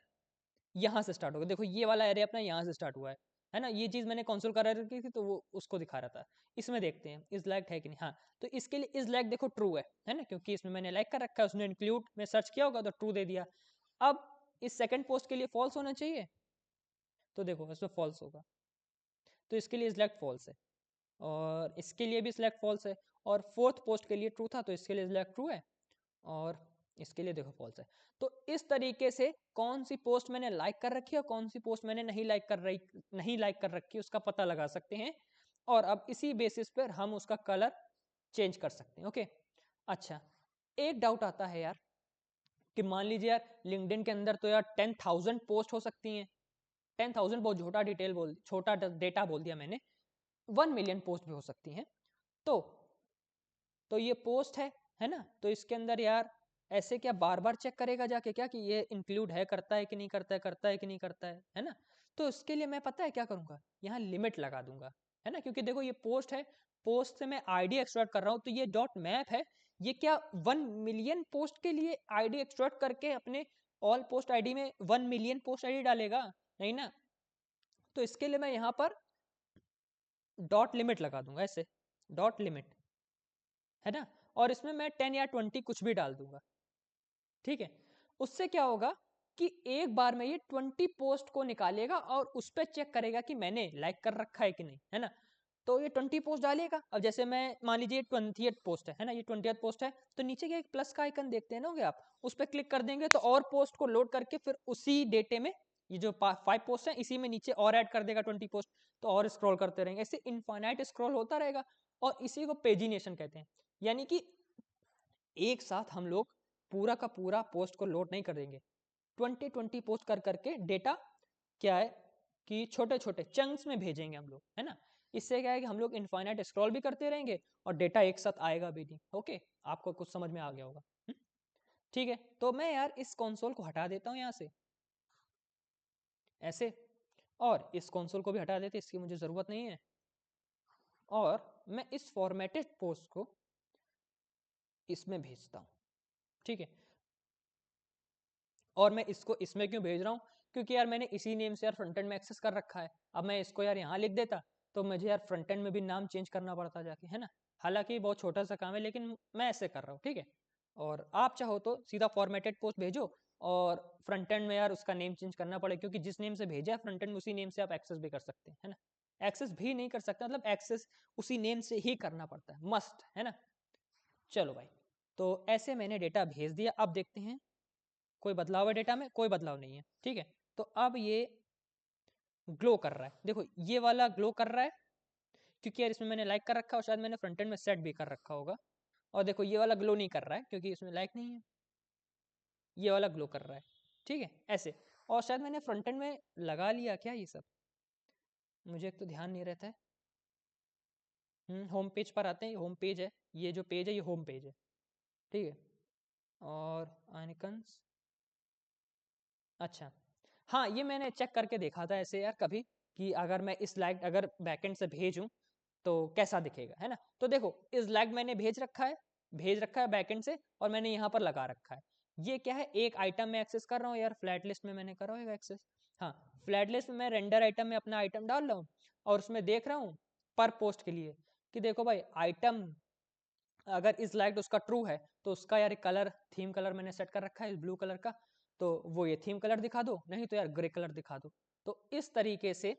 [SPEAKER 1] यहाँ से स्टार्ट होगा, देखो ये वाला एरिया अपना यहाँ से स्टार्ट हुआ है ना, ये चीज़ मैंने कंसोल करा रखी थी तो वो उसको दिखा रहा था। इसमें देखते हैं इज लाइक है कि नहीं, हाँ तो इसके लिए इज लाइक देखो ट्रू है ना, क्योंकि इसमें मैंने लाइक कर रखा है, उसने इंक्लूड में सर्च किया होगा तो ट्रू दे दिया। अब इस सेकंड पोस्ट के लिए फॉल्स होना चाहिए, तो देखो इसमें फॉल्स होगा, तो इसके लिए इज लाइक फॉल्स है, और इसके लिए भी सिलेक्ट फॉल्स है, और फोर्थ पोस्ट के लिए ट्रू था तो इसके लिए सिलेक्ट ट्रू है, और इसके लिए देखो फॉल्स है। तो इस तरीके से कौन सी पोस्ट मैंने लाइक कर रखी है और कौन सी पोस्ट मैंने नहीं लाइक कर रखी उसका पता लगा सकते हैं, और अब इसी बेसिस पर हम उसका कलर चेंज कर सकते हैं, ओके। अच्छा एक डाउट आता है यार कि मान लीजिए यार लिंक्डइन के अंदर तो यार 10,000 पोस्ट हो सकती हैं, 10,000 बहुत छोटा डेटा बोल दिया मैंने, 1 मिलियन पोस्ट भी हो सकती हैं, तो ये पोस्ट है ना, तो इसके अंदर यार ऐसे क्या बार बार चेक करेगा जाके क्या कि ये इंक्लूड है, करता है कि नहीं करता है, करता है कि नहीं करता है ना। तो इसके लिए मैं पता है क्या करूंगा, यहाँ लिमिट लगा दूंगा, है ना, क्योंकि देखो ये पोस्ट है, पोस्ट से मैं आईडी एक्सट्रैक्ट कर रहा हूँ, तो ये डॉट मैप है, ये क्या 1 मिलियन पोस्ट के लिए आईडी एक्सट्रैक्ट करके अपने ऑल पोस्ट आईडी में 1 मिलियन पोस्ट आईडी डालेगा, नहीं ना। तो इसके लिए मैं यहाँ पर डॉट लिमिट लगा दूंगा, ऐसे डॉट लिमिट, है ना, और इसमें मैं 10 या 20 कुछ भी डाल दूंगा, ठीक है। उससे क्या होगा कि एक बार में ये 20 पोस्ट को निकालेगा और उस पर चेक करेगा कि मैंने लाइक कर रखा है कि नहीं, है ना। तो ये 20 पोस्ट डालेगा, अब जैसे मैं मान लीजिए 20th पोस्ट है ना, ये 20th पोस्ट है, तो नीचे के एक प्लस का आइकन देखते हैं ना आप, उस पर क्लिक कर देंगे तो और पोस्ट को लोड करके फिर उसी डेटे में ये जो 5 पोस्ट है इसी में नीचे और ऐड कर देगा 20 पोस्ट, तो और स्क्रॉल करते रहेंगे, ऐसे इनफाइनाइट स्क्रॉल होता रहेगा, और इसी को पेजिनेशन कहते हैं, यानी कि एक साथ हम लोग पूरा का पूरा पोस्ट को लोड नहीं कर देंगे, 20 पोस्ट कर करके डेटा क्या है कि छोटे छोटे चंक्स में भेजेंगे हम लोग, है ना। इससे क्या है कि हम लोग इनफाइनाइट स्क्रॉल भी करते रहेंगे और डेटा एक साथ आएगा भी नहीं। ओके, आपको कुछ समझ में आ गया होगा। ठीक है, तो मैं यार इस कंसोल को हटा देता हूँ यहाँ से ऐसे, और इस कंसोल को भी हटा देते, इसकी मुझे ज़रूरत नहीं है। और मैं इस फॉर्मेटेड पोस्ट को इसमें भेजता हूँ। ठीक है, और मैं इसको इसमें क्यों भेज रहा हूँ, क्योंकि यार मैंने इसी नेम से यार फ्रंट एंड में एक्सेस कर रखा है। अब मैं इसको यार यहाँ लिख देता तो मुझे यार फ्रंट एंड में भी नाम चेंज करना पड़ता जाके, है ना। हालांकि बहुत छोटा सा काम है, लेकिन मैं ऐसे कर रहा हूँ। ठीक है, और आप चाहो तो सीधा फॉर्मेटेड पोस्ट भेजो और फ्रंट एंड में यार उसका नेम चेंज करना पड़े, क्योंकि जिस नेम से भेजा है फ्रंट एंड में उसी नेम से आप एक्सेस भी कर सकते हैं, है ना। एक्सेस भी नहीं कर सकते, मतलब एक्सेस उसी नेम से ही करना पड़ता है, मस्ट, है ना। चलो भाई, तो ऐसे मैंने डेटा भेज दिया। अब देखते हैं कोई बदलाव है डेटा में, कोई बदलाव नहीं है। ठीक है, तो अब ये ग्लो कर रहा है, देखो ये वाला ग्लो कर रहा है, क्योंकि यार इसमें मैंने लाइक कर रखा है और शायद मैंने फ्रंट एंड में सेट भी कर रखा होगा। और देखो ये वाला ग्लो नहीं कर रहा है क्योंकि इसमें लाइक नहीं है, ये वाला ग्लो कर रहा है। ठीक है, ऐसे। और शायद मैंने फ्रंट एंड में लगा लिया क्या ये सब, मुझे एक तो ध्यान नहीं रहता है। होम पेज पर आते हैं, होम पेज है, ये जो पेज है ये होम पेज है। ठीक है, और आइकन्स, अच्छा हाँ, ये मैंने चेक करके देखा था ऐसे यार कभी, कि अगर मैं इस लाइक अगर बैकएंड से भेजूं तो कैसा दिखेगा, है ना। तो देखो इस लाइक मैंने भेज रखा है बैकएंड से, और मैंने यहाँ पर लगा रखा है। ये क्या है, एक आइटम में एक्सेस कर रहा हूँ यार, फ्लैट लिस्ट में मैंने करा होगा एक्सेस। हाँ, फ्लैट लिस्ट में मैं रेंडर आइटम में अपना आइटम डाल रहा हूँ, और उसमें देख रहा हूँ पर पोस्ट के लिए कि देखो भाई आइटम अगर इस लाइक उसका ट्रू है तो उसका यार कलर, थीम कलर मैंने सेट कर रखा है ब्लू कलर का, तो वो ये थीम कलर दिखा दो, नहीं तो यार ग्रे कलर दिखा दो। तो इस तरीके से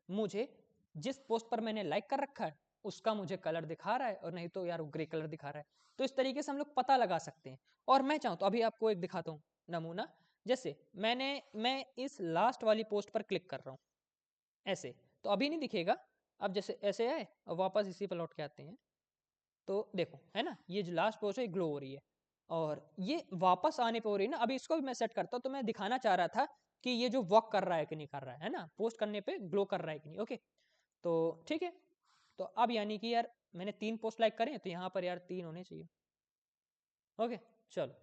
[SPEAKER 1] मुझे जिस पोस्ट पर मैंने लाइक कर रखा है उसका मुझे कलर दिखा रहा है, और नहीं तो यार ग्रे कलर दिखा रहा है। तो इस तरीके से हम लोग पता लगा सकते हैं। और मैं चाहूँ तो अभी आपको एक दिखाता हूँ नमूना। जैसे मैं इस लास्ट वाली पोस्ट पर क्लिक कर रहा हूँ ऐसे, तो अभी नहीं दिखेगा। अब जैसे ऐसे आए और वापस इसी पर लौट के आते हैं, तो देखो है ना, ये जो लास्ट पोस्ट है ग्लो हो रही है, और ये वापस आने पे हो रही है ना। अभी इसको भी मैं सेट करता हूँ, तो मैं दिखाना चाह रहा था कि ये जो वर्क कर रहा है कि नहीं कर रहा है ना, पोस्ट करने पे ग्लो कर रहा है कि नहीं। ओके, तो ठीक है, तो अब यानी कि यार मैंने 3 पोस्ट लाइक करे, तो यहाँ पर यार 3 होने चाहिए। ओके, चलो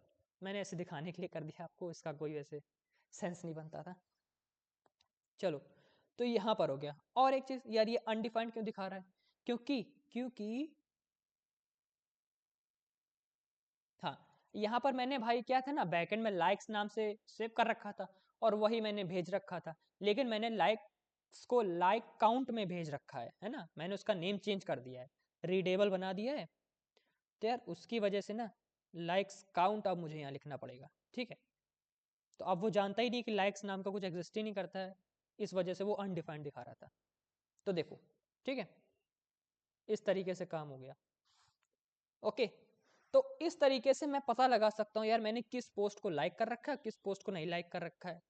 [SPEAKER 1] मैंने ऐसे दिखाने के लिए कर दिया आपको, इसका कोई वैसे सेंस नहीं बनता था। चलो, तो यहाँ पर हो गया। और एक चीज यार, ये अनडिफाइंड क्यों दिखा रहा है, क्योंकि क्योंकि हाँ, यहाँ पर मैंने भाई क्या था ना, बैकएंड में लाइक्स नाम से सेव कर रखा था, और वही मैंने भेज रखा था। लेकिन मैंने लाइक्स को लाइक काउंट में भेज रखा है ना, मैंने उसका नेम चेंज कर दिया है, रीडेबल बना दिया है। तो यार उसकी वजह से ना लाइक्स काउंट अब मुझे यहाँ लिखना पड़ेगा। ठीक है, तो अब वो जानता ही नहीं कि लाइक्स नाम का कुछ एग्जिस्ट ही नहीं करता है, इस वजह से वो अनडिफाइंड दिखा रहा था। तो देखो, ठीक है, इस तरीके से काम हो गया। ओके, तो इस तरीके से मैं पता लगा सकता हूँ यार मैंने किस पोस्ट को लाइक कर रखा है, किस पोस्ट को नहीं लाइक कर रखा है।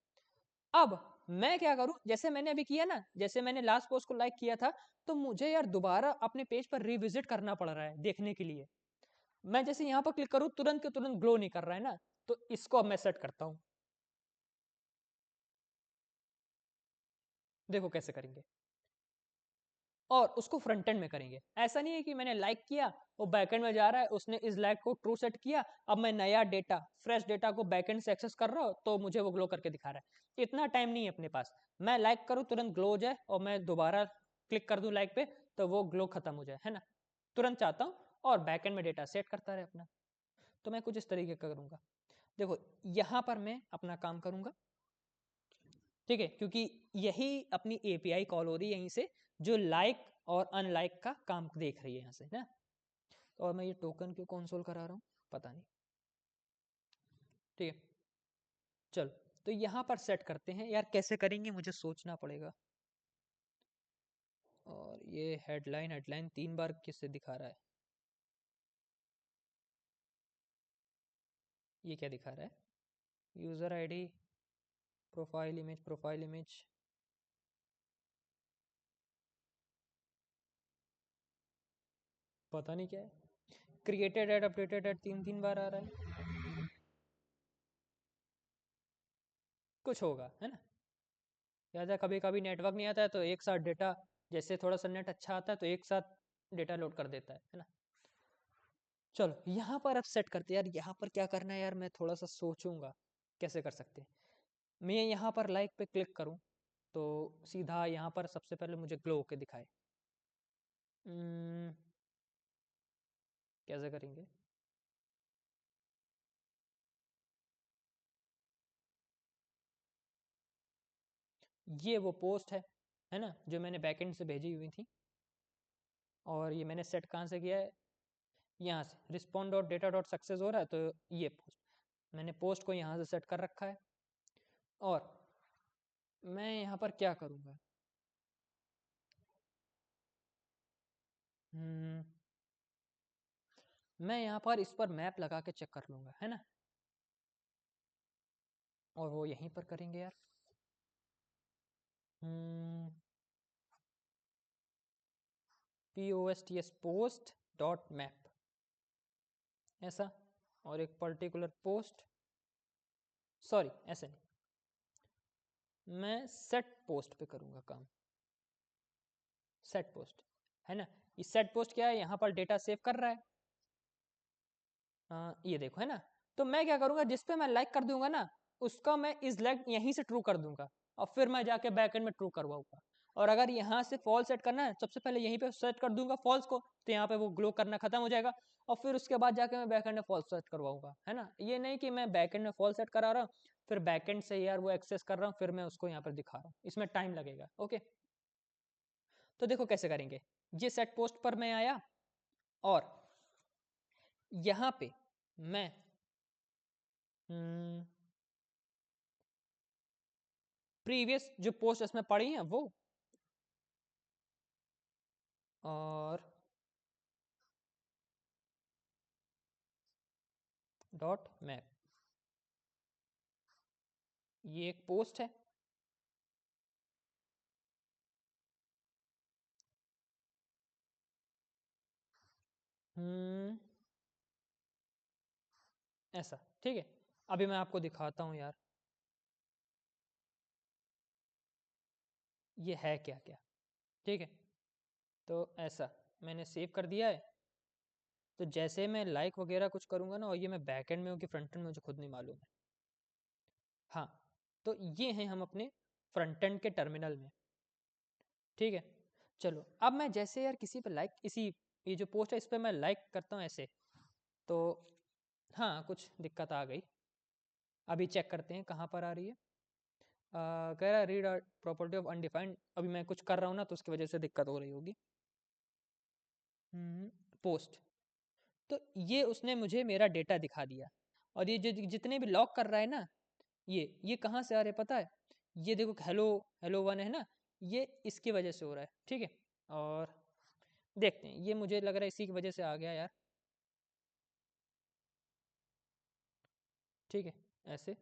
[SPEAKER 1] अब मैं क्या करूं, जैसे मैंने अभी किया ना, जैसे मैंने लास्ट पोस्ट को लाइक किया था, तो मुझे यार दोबारा अपने पेज पर रिविजिट करना पड़ रहा है देखने के लिए। मैं जैसे यहाँ पर क्लिक करूँ तुरंत के तुरंत ग्लो नहीं कर रहा है ना, तो इसको अब मैं सेट करता हूँ। देखो कैसे करेंगे, और उसको फ्रंट एंड में करेंगे। ऐसा नहीं है कि मैंने लाइक किया, वो बैकएंड में जा रहा है, उसने इस लाइक को ट्रू सेट किया, अब मैं नया डेटा, फ्रेश डेटा को बैकएंड से एक्सेस कर रहा हूँ तो मुझे वो ग्लो करके दिखा रहा है। इतना टाइम नहीं है अपने पास, मैं लाइक करूँ तुरंत ग्लो हो जाए, और मैं दोबारा क्लिक कर दूं लाइक पे तो वो ग्लो खत्म हो जाए, है ना। तुरंत चाहता हूँ, और बैकएंड में डेटा सेट करता रहे अपना। तो मैं कुछ इस तरीके का करूँगा। देखो यहाँ पर मैं अपना काम करूँगा, ठीक है, क्योंकि यही अपनी एपीआई कॉल हो रही है यहीं से, जो लाइक और अनलाइक का काम देख रही है यहाँ से ना। और मैं ये टोकन क्यों कंसोल करा रहा हूँ पता नहीं। ठीक है, चलो, तो यहाँ पर सेट करते हैं यार, कैसे करेंगे मुझे सोचना पड़ेगा। और ये हेडलाइन हेडलाइन 3 बार किससे दिखा रहा है, ये क्या दिखा रहा है, यूजर आईडी, प्रोफाइल इमेज, पता नहीं क्या है। क्रिएटेड एड अपडेटेड एड 3 बार आ रहा है, कुछ होगा, है ना। या कभी कभी नेटवर्क नहीं आता है तो एक साथ डेटा, जैसे थोड़ा सा नेट अच्छा आता है तो एक साथ डेटा लोड कर देता है ना। चलो यहाँ पर अब सेट करते हैं यार, यहाँ पर क्या करना है यार, मैं थोड़ा सा सोचूंगा कैसे कर सकते हैं। मैं यहाँ पर लाइक पे क्लिक करूँ तो सीधा यहाँ पर सबसे पहले मुझे ग्लो होके दिखाए। कैसे करेंगे? ये वो पोस्ट है ना, जो मैंने बैकएंड से भेजी हुई थी, और ये मैंने सेट कहाँ से किया है, यहाँ से respond dot data dot success हो रहा है, तो ये पोस्ट मैंने पोस्ट को यहाँ से सेट कर रखा है। और मैं यहाँ पर क्या करूँगा, मैं यहाँ पर इस पर मैप लगा के चेक कर लूँगा, है ना, और वो यहीं पर करेंगे यार। POSTS पोस्ट डॉट मैप ऐसा, और एक पर्टिकुलर पोस्ट, सॉरी ऐसे नहीं, मैं सेट पोस्ट पे करूँगा काम। सेट पोस्ट है ना, ये सेट पोस्ट क्या है, यहाँ पर डेटा सेव कर रहा है। ये देखो है ना, तो मैं क्या करूँगा, जिस पे मैं लाइक कर दूंगा ना, उसका मैं इस लाइक यहीं से ट्रू कर दूंगा, और फिर मैं जाके बैकएंड में ट्रू करवाऊंगा। और अगर यहाँ से फॉल्स सेट करना है, सबसे पहले यहीं पे सेट कर दूंगा फॉल्स को, तो यहाँ पे वो ग्लो करना खत्म हो जाएगा, और फिर उसके बाद जाके मैं बैकएंड में फॉल्स सेट करवाऊंगा, है ना। ये नहीं कि मैं बैकएंड में फॉल्स सेट करा रहा हूँ, फिर बैकएंड से यार वो एक्सेस कर रहा हूँ, फिर मैं उसको यहाँ पर दिखा रहा हूँ, इसमें टाइम लगेगा। ओके, तो देखो कैसे करेंगे। ये सेट पोस्ट पर मैं आया, और यहाँ पे मैं प्रीवियस जो पोस्ट इसमें पड़ी हैं वो, और डॉट मैप, ये एक पोस्ट है। ऐसा ठीक है, अभी मैं आपको दिखाता हूँ यार ये है क्या क्या। ठीक है, तो ऐसा मैंने सेव कर दिया है। तो जैसे मैं लाइक वगैरह कुछ करूँगा ना, और ये मैं बैकएंड में हूँ कि फ्रंट एंड में, मुझे खुद नहीं मालूम है। हाँ, तो ये हैं हम अपने फ्रंट एंड के टर्मिनल में। ठीक है, चलो अब मैं जैसे यार किसी पे लाइक, इसी ये जो पोस्ट है इस पर मैं लाइक करता हूँ ऐसे, तो हाँ कुछ दिक्कत आ गई। अभी चेक करते हैं कहाँ पर आ रही है। कह रहा है रीड प्रॉपर्टी ऑफ अनडिफाइंड, अभी मैं कुछ कर रहा हूँ ना, तो उसकी वजह से दिक्कत हो रही होगी। पोस्ट, तो ये उसने मुझे मेरा डेटा दिखा दिया, और ये जो जितने भी लॉक कर रहा है ना, ये कहाँ से आ रहे पता है, ये देखो हेलो हेलो वन है ना, ये इसकी वजह से हो रहा है। ठीक है, और देखते हैं, ये मुझे लग रहा है इसी की वजह से आ गया यार। ठीक है, ऐसे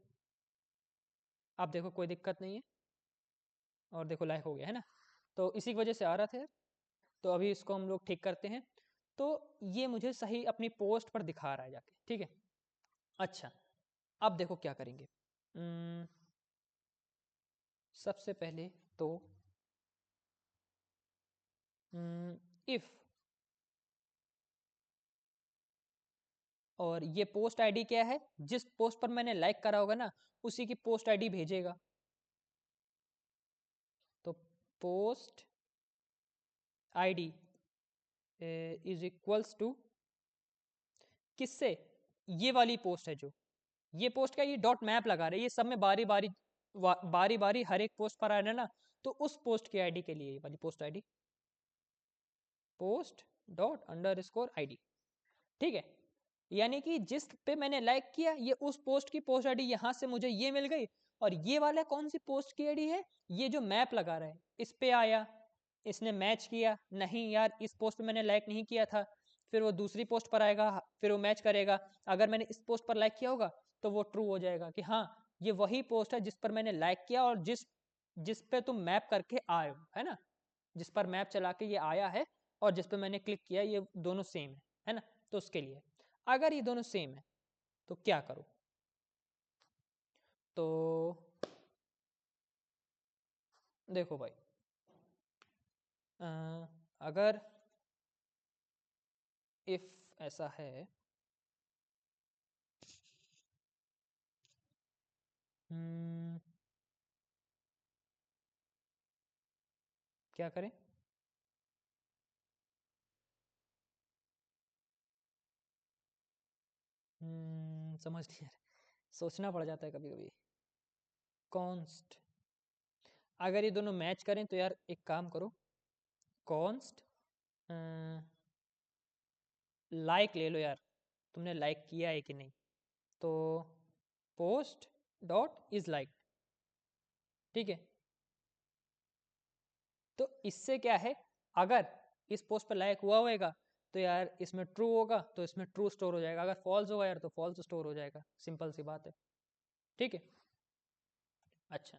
[SPEAKER 1] आप देखो कोई दिक्कत नहीं है, और देखो लाइक हो गया है ना, तो इसी की वजह से आ रहा था यार। तो अभी इसको हम लोग ठीक करते हैं, तो ये मुझे सही अपनी पोस्ट पर दिखा रहा है जाके। ठीक है, अच्छा अब देखो क्या करेंगे। सबसे पहले तो इफ, और ये पोस्ट आईडी क्या है, जिस पोस्ट पर मैंने लाइक करा होगा ना, उसी की पोस्ट आईडी भेजेगा। तो post ID is equals to किससे, ये वाली पोस्ट है जो, ये पोस्ट का ये डॉट मैप लगा रहे, ये सब में बारी बारी बारी बारी हर एक पोस्ट पर आ रहा है ना, तो उस पोस्ट की आईडी के लिए ये वाली post ID, post dot under score ID. ठीक है, यानी कि जिस पे मैंने लाइक किया, ये उस पोस्ट की पोस्ट आईडी यहाँ से मुझे ये मिल गई, और ये वाला कौन सी पोस्ट की आईडी है, ये जो मैप लगा रहा है इस पे आया, इसने मैच किया, नहीं यार इस पोस्ट पे मैंने लाइक नहीं किया था, फिर वो दूसरी पोस्ट पर आएगा, फिर वो मैच करेगा, अगर मैंने इस पोस्ट पर लाइक किया होगा तो वो ट्रू हो जाएगा कि हाँ ये वही पोस्ट है जिस पर मैंने लाइक किया, और जिस जिस पे तुम मैप करके आए हो, है ना, जिस पर मैप चला के ये आया है, और जिस पे मैंने क्लिक किया, ये दोनों सेम है ना। तो उसके लिए अगर ये दोनों सेम है तो क्या करो, तो देखो भाई, अगर इफ ऐसा है, क्या करें? समझ नहीं आ रहा, सोचना पड़ जाता है कभी कभी। कॉन्स्ट, अगर ये दोनों मैच करें तो यार एक काम करो, कॉन्स्ट लाइक ले लो यार, तुमने लाइक किया है कि नहीं, तो पोस्ट डॉट इज लाइक, ठीक है। तो इससे क्या है, अगर इस पोस्ट पर लाइक हुआ होएगा तो यार इसमें ट्रू होगा, तो इसमें ट्रू स्टोर हो जाएगा, अगर फॉल्स होगा यार तो फॉल्स स्टोर हो जाएगा, सिंपल सी बात है, ठीक है। अच्छा,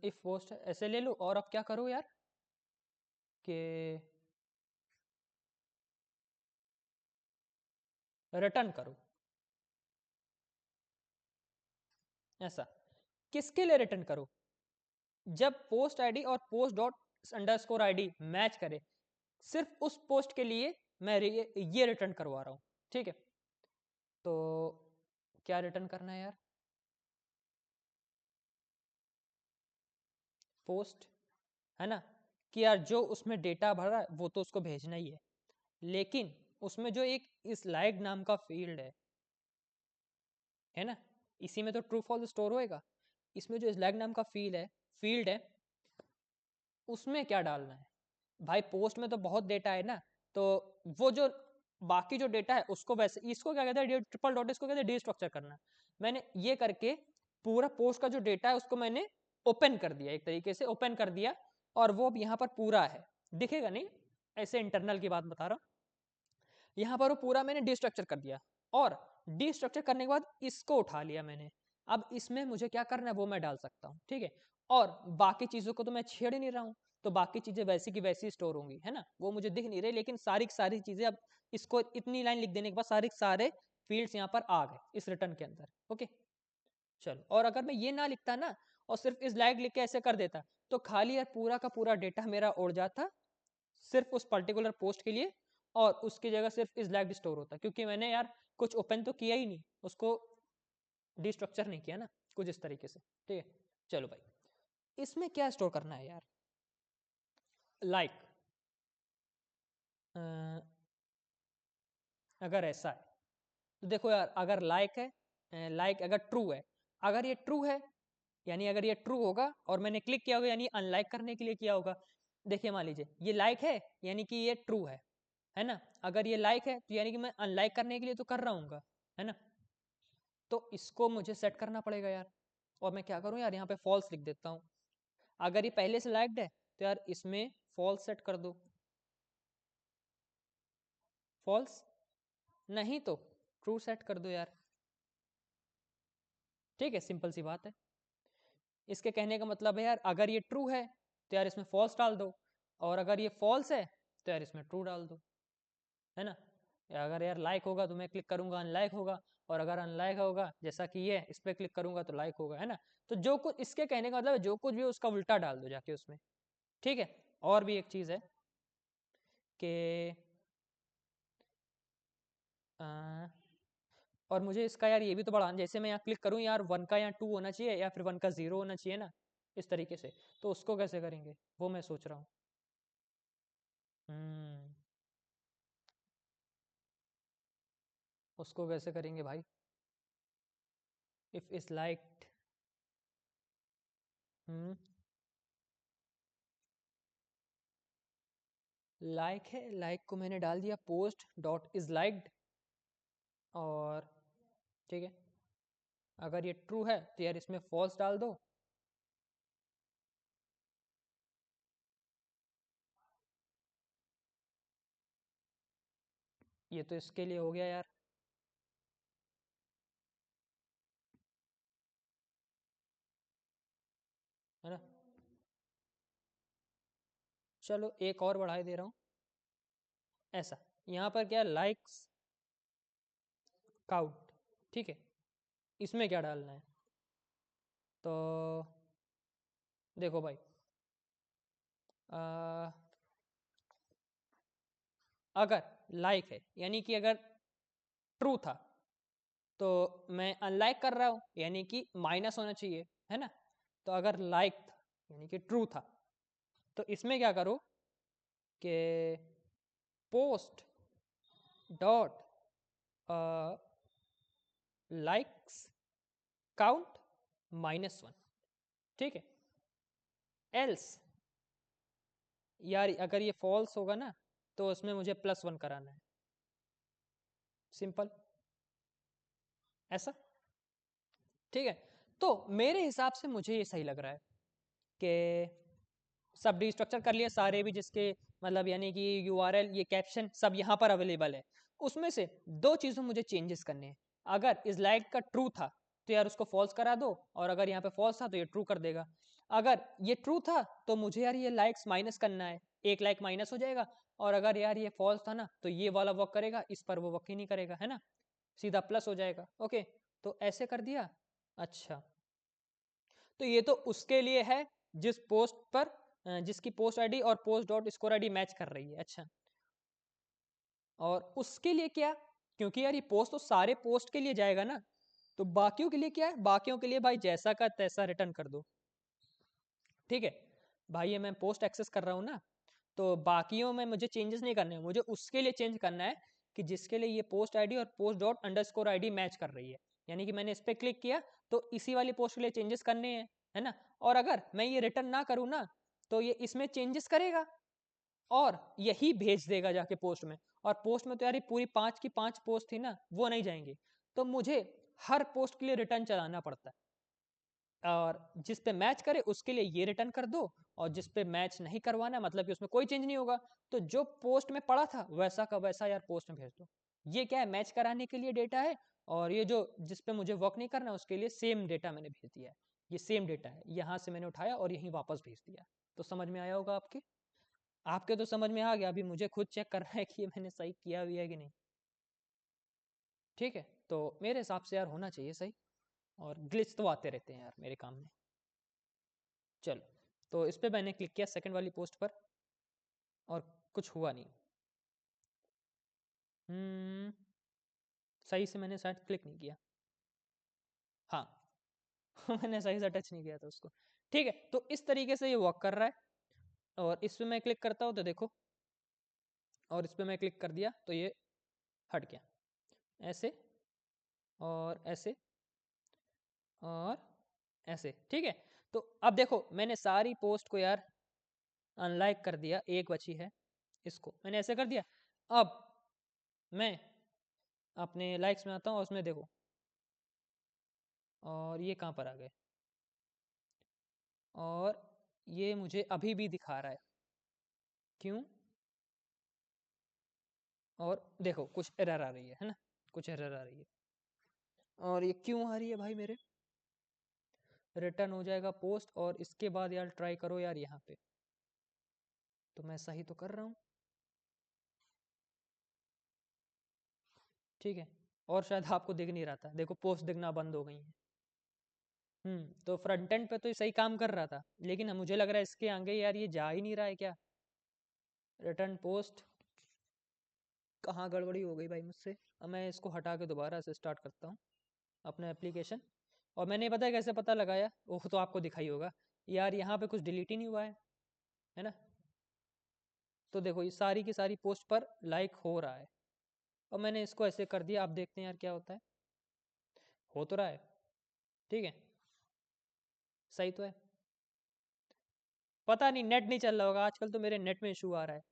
[SPEAKER 1] इफ पोस्ट ऐसे ले लो, और अब क्या करो यार कि रिटर्न करो, ऐसा। किसके लिए रिटर्न करो? जब पोस्ट आईडी और post dot underscore ID match करे, सिर्फ उस पोस्ट के लिए मैं ये रिटर्न करवा रहा हूँ, ठीक है। तो क्या रिटर्न करना है यार? पोस्ट, है ना, कि यार जो उसमें डेटा भरा है वो तो उसको भेजना ही लेकिन उसमें जो एक इस लाइक नाम का फील्ड है ना, इसी में तो ट्रू फॉल्स स्टोर होएगा। इसमें जो इस लाइक नाम का फील्ड है उसमें क्या डालना है भाई? पोस्ट में तो बहुत डेटा है ना, तो वो जो बाकी जो डेटा है उसको वैसे, इसको क्या कहते हैं, ट्रिपल डॉट, इसको कहते हैं डीस्ट्रक्चर करना। मैंने ये करके पूरा पोस्ट का जो डेटा है उसको मैंने ओपन कर दिया, एक तरीके से ओपन कर दिया, और वो अब यहाँ पर पूरा है, दिखेगा नहीं, ऐसे इंटरनल की बात बता रहा हूँ। यहाँ पर वो पूरा मैंने डीस्ट्रक्चर कर दिया, और डीस्ट्रक्चर करने के बाद इसको उठा लिया मैंने। अब इसमें मुझे क्या करना है वो मैं डाल सकता हूँ, ठीक है। और बाकी चीज़ों को तो मैं छेड़ ही नहीं रहा हूँ, तो बाकी चीज़ें वैसी की वैसी स्टोर होंगी, है ना, वो मुझे दिख नहीं रही, लेकिन सारी की सारी चीज़ें अब इसको इतनी लाइन लिख देने के बाद सारे सारे फील्ड्स यहाँ पर आ गए इस रिटर्न के अंदर, ओके। चलो, और अगर मैं ये ना लिखता ना, और सिर्फ इस लाइक लिख के ऐसे कर देता, तो खाली यार पूरा का पूरा डेटा मेरा उड़ जाता सिर्फ उस पर्टिकुलर पोस्ट के लिए, और उसकी जगह सिर्फ इस लाइक स्टोर होता, क्योंकि मैंने यार कुछ ओपन तो किया ही नहीं, उसको डिस्ट्रक्चर नहीं किया ना, कुछ इस तरीके से, ठीक है। चलो भाई, इसमें क्या स्टोर करना है यार? लाइक, अगर ऐसा है तो देखो यार, अगर लाइक है, लाइक अगर ट्रू है, अगर ये ट्रू है, यानी अगर ये ट्रू होगा और मैंने क्लिक किया होगा, यानी अनलाइक करने के लिए किया होगा। देखिए मान लीजिए ये लाइक है, यानी कि ये ट्रू है ना। अगर ये लाइक है तो यानी कि मैं अनलाइक करने के लिए तो कर रहा हूँ, है ना। तो इसको मुझे सेट करना पड़ेगा यार, और मैं क्या करूँ यार, यहाँ पे फॉल्स लिख देता हूँ। अगर ये पहले से लाइक्ड है तो यार इसमें फॉल्स सेट कर दो, फॉल्स, नहीं तो ट्रू सेट कर दो यार, ठीक है, सिंपल सी बात है। इसके कहने का मतलब है यार, अगर ये ट्रू है तो यार इसमें फॉल्स डाल दो, और अगर ये फॉल्स है तो यार इसमें ट्रू डाल दो, है ना। या अगर यार लाइक होगा तो मैं क्लिक करूंगा अनलाइक होगा, और अगर अनलाइक होगा जैसा कि ये इस पर क्लिक करूंगा तो लाइक होगा, है ना। तो जो कुछ इसके कहने का मतलब है, जो कुछ भी उसका उल्टा डाल दो जाके उसमें, ठीक है। और भी एक चीज़ है कि आ, और मुझे इसका यार ये भी तो बढ़ाना, जैसे मैं यहाँ क्लिक करूँ यार, 1 का यहाँ 2 होना चाहिए, या फिर 1 का 0 होना चाहिए ना, इस तरीके से। तो उसको कैसे करेंगे वो मैं सोच रहा हूँ। हम्म, उसको कैसे करेंगे भाई? If is liked, hmm, like है, लाइक को मैंने डाल दिया पोस्ट डॉट इज लाइक्ड, और ठीक है, अगर ये ट्रू है तो यार इसमें फॉल्स डाल दो, ये तो इसके लिए हो गया यार, है ना। चलो एक और बढ़ा दे रहा हूँ, ऐसा, यहाँ पर क्या, लाइक्स काउंट, ठीक है। इसमें क्या डालना है? तो देखो भाई, अगर लाइक है यानी कि अगर ट्रू था तो मैं अनलाइक कर रहा हूँ यानी कि माइनस होना चाहिए, है ना। तो अगर लाइक था यानी कि ट्रू था तो इसमें क्या करो कि पोस्ट डॉट लाइक्स काउंट -1, ठीक है। एल्स यार अगर ये फॉल्स होगा ना तो उसमें मुझे +1 कराना है, सिंपल ऐसा, ठीक है। तो मेरे हिसाब से मुझे ये सही लग रहा है कि सब स्ट्रक्चर कर लिया सारे भी जिसके मतलब यानी कि URL ये कैप्शन सब यहाँ पर अवेलेबल है। उसमें से दो चीज़ों मुझे चेंजेस करने हैं। अगर इस लाइक का ट्रू था तो यार उसको फॉल्स करा दो, और अगर यहाँ पे फॉल्स था तो ये ट्रू कर देगा। अगर ये ट्रू था तो मुझे यार ये लाइक्स माइनस करना है, एक लाइक माइनस हो जाएगा। और अगर यार ये फॉल्स था ना तो ये वाला वर्क करेगा, इस पर वो वर्क ही नहीं करेगा, है ना, सीधा प्लस हो जाएगा। ओके, तो ऐसे कर दिया। अच्छा, तो ये तो उसके लिए है जिस पोस्ट पर जिसकी पोस्ट आईडी और post dot score ID match कर रही है। अच्छा, और उसके लिए क्या, क्योंकि यार ये पोस्ट तो सारे पोस्ट के लिए जाएगा ना, तो बाकियों के लिए क्या है, बाकियों के लिए भाई जैसा का तैसा रिटर्न कर दो, ठीक है। भाई ये मैं पोस्ट एक्सेस कर रहा हूँ ना, तो बाकियों में मुझे चेंजेस नहीं करने हैं, मुझे उसके लिए चेंज करना है कि जिसके लिए ये पोस्ट आईडी और post dot underscore ID match कर रही है। यानी कि मैंने इस पर क्लिक किया तो इसी वाली पोस्ट के लिए चेंजेस करने हैं, है ना। और अगर मैं ये रिटर्न ना करूँ ना तो ये इसमें चेंजेस करेगा और यही भेज देगा जाके पोस्ट में। और पोस्ट में तो यार ये पूरी 5 की 5 पोस्ट थी ना, वो नहीं जाएंगे। तो मुझे हर पोस्ट के लिए रिटर्न चलाना पड़ता है, और जिस पे मैच करे उसके लिए ये रिटर्न कर दो, और जिस पे मैच नहीं करवाना मतलब कि उसमें कोई चेंज नहीं होगा तो जो पोस्ट में पड़ा था वैसा का वैसा यार पोस्ट में भेज दो। ये क्या है, मैच कराने के लिए डेटा है, और ये जो जिस पे मुझे वर्क नहीं करना उसके लिए सेम डेटा मैंने भेज दिया है। ये सेम डेटा है, यहाँ से मैंने उठाया और यहीं वापस भेज दिया। तो समझ में आया होगा आपके, आपके तो समझ में आ गया। अभी मुझे खुद चेक करना है कि ये मैंने सही किया भी है कि नहीं, ठीक है। तो मेरे हिसाब से यार होना चाहिए सही, और ग्लिच तो आते रहते हैं यार मेरे काम में। चलो, तो इस पर मैंने क्लिक किया सेकंड वाली पोस्ट पर, और कुछ हुआ नहीं। सही से मैंने शायद क्लिक नहीं किया, हाँ मैंने सही से टच नहीं किया था उसको, ठीक है। तो इस तरीके से ये वर्क कर रहा है। और इस पर मैं क्लिक करता हूँ तो देखो, और इस पर मैं क्लिक कर दिया तो ये हट गया, ऐसे और ऐसे और ऐसे, ठीक है। तो अब देखो मैंने सारी पोस्ट को यार अनलाइक कर दिया, एक बची है, इसको मैंने ऐसे कर दिया। अब मैं अपने लाइक्स में आता हूँ और उसमें देखो, और ये कहाँ पर आ गए, और ये मुझे अभी भी दिखा रहा है, क्यों, और देखो कुछ एरर आ रही है ना, कुछ एरर आ रही है। और ये क्यों आ रही है भाई, मेरे रिटर्न हो जाएगा पोस्ट, और इसके बाद यार ट्राई करो यार यहाँ पे, तो मैं सही तो कर रहा हूँ, ठीक है। और शायद आपको दिख नहीं रहा था, देखो पोस्ट दिखना बंद हो गई है। तो फ्रंट एंड पे तो ये सही काम कर रहा था, लेकिन मुझे लग रहा है इसके आगे यार ये जा ही नहीं रहा है क्या, रिटर्न पोस्ट, कहाँ गड़बड़ी हो गई भाई मुझसे। अब मैं इसको हटा के दोबारा से स्टार्ट करता हूँ अपना एप्लीकेशन। और मैंने पता है कैसे पता लगाया, वो तो आपको दिखाई होगा यार, यहाँ पे कुछ डिलीट ही नहीं हुआ है ना। तो देखो ये सारी की सारी पोस्ट पर लाइक हो रहा है, और मैंने इसको ऐसे कर दिया। आप देखते हैं यार क्या होता है, हो तो रहा है, ठीक है, सही तो है। पता नहीं नेट नहीं चल रहा होगा आजकल, तो मेरे नेट में इशू आ रहा है,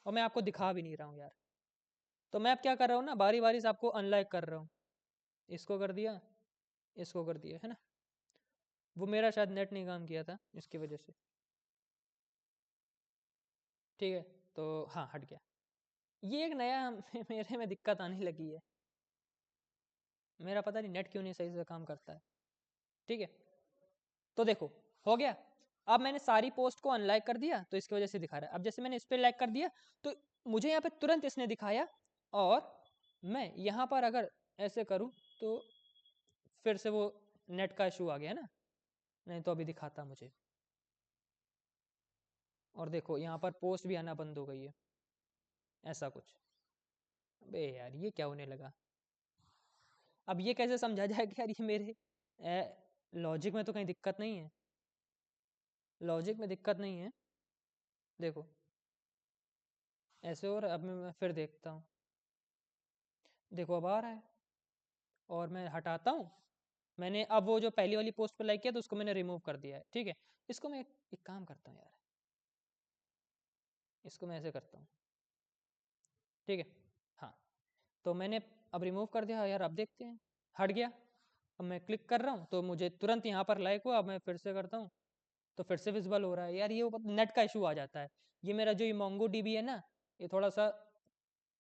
[SPEAKER 1] और मैं आपको दिखा भी नहीं रहा हूँ यार। तो मैं अब क्या कर रहा हूँ ना, बारी बारी से आपको अनलाइक कर रहा हूँ, इसको कर दिया, इसको कर दिया, है ना। वो मेरा शायद नेट नहीं काम किया था इसकी वजह से, ठीक है। तो हाँ हट गया, ये एक नया मेरे में दिक्कत आने लगी है, मेरा पता नहीं नेट क्यों नहीं सही से काम करता है, ठीक है। तो देखो हो गया। अब मैंने सारी पोस्ट को अनलाइक कर दिया तो इसकी वजह से दिखा रहा है। अब जैसे मैंने इस पर लाइक कर दिया तो मुझे यहाँ पे तुरंत इसने दिखाया, और मैं यहाँ पर अगर ऐसे करूँ तो फिर से वो नेट का इशू आ गया ना, नहीं तो अभी दिखाता मुझे। और देखो यहाँ पर पोस्ट भी आना बंद हो गई है, ऐसा कुछ। अबे यार ये क्या होने लगा? अब ये कैसे समझा जाए कि यार ये मेरे लॉजिक में तो कहीं दिक्कत नहीं है, लॉजिक में दिक्कत नहीं है। देखो ऐसे, और अब मैं फिर देखता हूँ, देखो अब आ रहा है और मैं हटाता हूँ। मैंने अब वो जो पहली वाली पोस्ट पर लाइक किया तो उसको मैंने रिमूव कर दिया है, ठीक है। इसको मैं एक काम करता हूँ यार, इसको मैं ऐसे करता हूँ, ठीक है। हाँ, तो मैंने अब रिमूव कर दिया यार, अब देखते हैं, हट गया। अब मैं क्लिक कर रहा हूँ तो मुझे तुरंत यहाँ पर लाइक हुआ। अब मैं फिर से करता हूँ तो फिर से विजिबल हो रहा है यार। ये नेट का इशू आ जाता है। ये मेरा जो ये मोंगो डीबी है ना, ये थोड़ा सा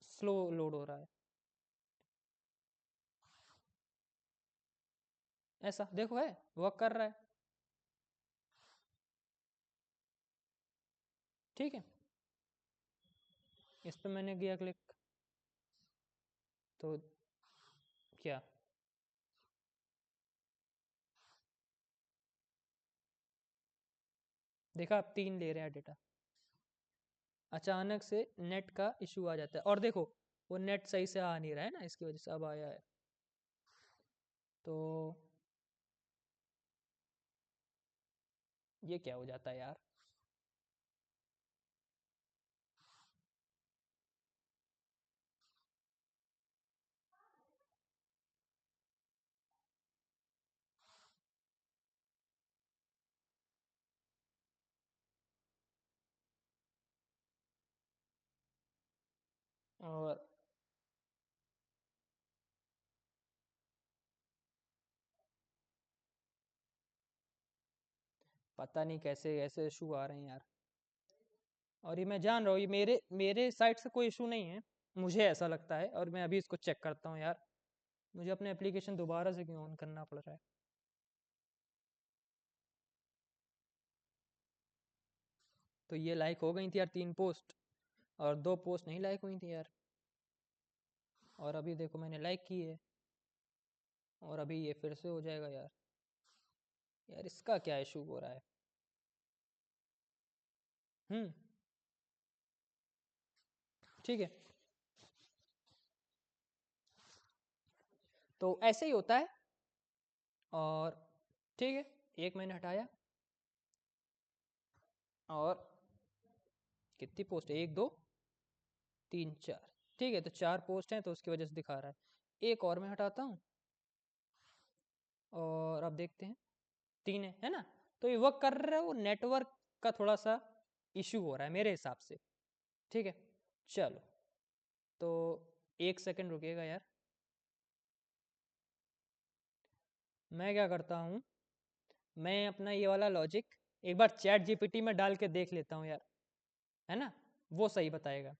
[SPEAKER 1] स्लो लोड हो रहा है। ऐसा देखो है, वर्क कर रहा है, ठीक है। इस पर मैंने किया क्लिक तो क्या देखा, आप 3 ले रहे हैं डेटा। अचानक से नेट का इशू आ जाता है, और देखो वो नेट सही से आ नहीं रहा है ना, इसकी वजह से अब आया है। तो ये क्या हो जाता है यार? और पता नहीं कैसे ऐसे इशू आ रहे हैं यार। और ये मैं जान रहा हूँ, ये मेरे मेरे साइड से कोई इशू नहीं है, मुझे ऐसा लगता है। और मैं अभी इसको चेक करता हूँ यार, मुझे अपने एप्लीकेशन दोबारा से क्यों ऑन करना पड़ रहा है। तो ये लाइक हो गई थी यार 3 पोस्ट, और 2 पोस्ट नहीं लाइक हुई थी यार। और अभी देखो मैंने लाइक की है, और अभी ये फिर से हो जाएगा यार। यार इसका क्या इशू हो रहा है? हम्म, ठीक है। तो ऐसे ही होता है। और ठीक है, एक मैंने हटाया, और कितनी पोस्ट है, 1 2 3 4, ठीक है। तो 4 पोस्ट हैं तो उसकी वजह से दिखा रहा है। एक और मैं हटाता हूँ, और अब देखते हैं, 3 है ना। तो ये वर्क कर रहा है, वो नेटवर्क का थोड़ा सा इशू हो रहा है मेरे हिसाब से, ठीक है। चलो, तो 1 सेकंड रुकिएगा यार, मैं क्या करता हूँ, मैं अपना ये वाला लॉजिक एक बार चैट जीपीटी में डाल के देख लेता हूँ यार, है ना। वो सही बताएगा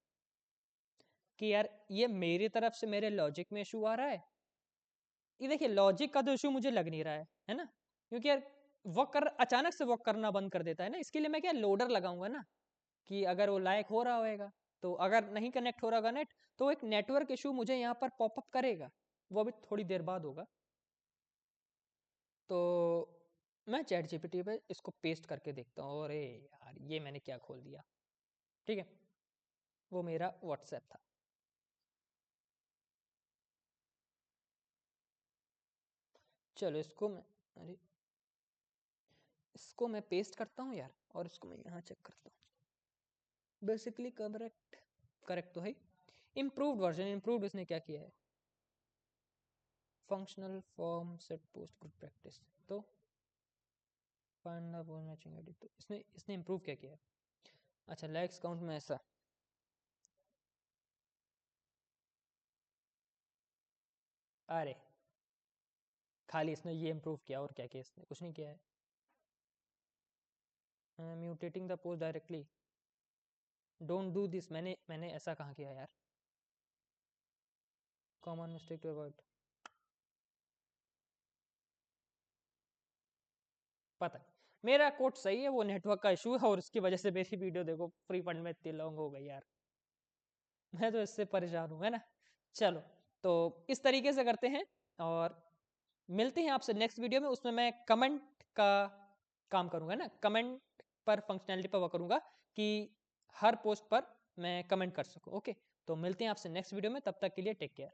[SPEAKER 1] कि यार ये मेरी तरफ से मेरे लॉजिक में इशू आ रहा है। ये देखिए, लॉजिक का तो इशू मुझे लग नहीं रहा है ना, क्योंकि यार वर्क कर अचानक से वर्क करना बंद कर देता है ना। इसके लिए मैं क्या लोडर लगाऊंगा ना, कि अगर वो लायक हो रहा होएगा, तो अगर नहीं कनेक्ट हो रहा होगा नेट, तो एक नेटवर्क इशू मुझे यहाँ पर पॉपअप करेगा, वो अभी थोड़ी देर बाद होगा। तो मैं चैट जीपीटी पे इसको पेस्ट करके देखता हूँ। अरे यार ये मैंने क्या खोल दिया, ठीक है। वो मेरा व्हाट्सएप था। चलो इसको मैं, अरे इसको मैं पेस्ट करता हूँ यार, और इसको मैं यहाँ चेक करता हूँ। बेसिकली करेक्ट, करेक्ट तो है। इम्प्रूव्ड वर्जन, इम्प्रूव्ड इसने क्या किया है, functional form set post good practice. तो find the post matching ID, तो इसने इसने इम्प्रूव क्या किया है? अच्छा, लाइक्स काउंट में ऐसा, अरे खाली इसने ये इम्प्रूव किया, और क्या किया इसने? कुछ नहीं किया है। Mutating the post directly, don't do this, मैंने ऐसा कहाँ किया यार? कॉमन मिस्टेक टू अवॉइड, पता नहीं। मेरा कोड सही है, वो नेटवर्क का इशू है, और उसकी वजह से मेरी वीडियो देखो फ्री फंड में इतनी लॉन्ग हो गई यार। मैं तो इससे परेशान हूँ, है ना। चलो, तो इस तरीके से करते हैं, और मिलते हैं आपसे नेक्स्ट वीडियो में। उसमें मैं कमेंट का काम करूँगा ना, कमेंट पर फंक्शनैलिटी पर वर्क करूँगा, कि हर पोस्ट पर मैं कमेंट कर सकूँ। ओके, तो मिलते हैं आपसे नेक्स्ट वीडियो में, तब तक के लिए टेक केयर।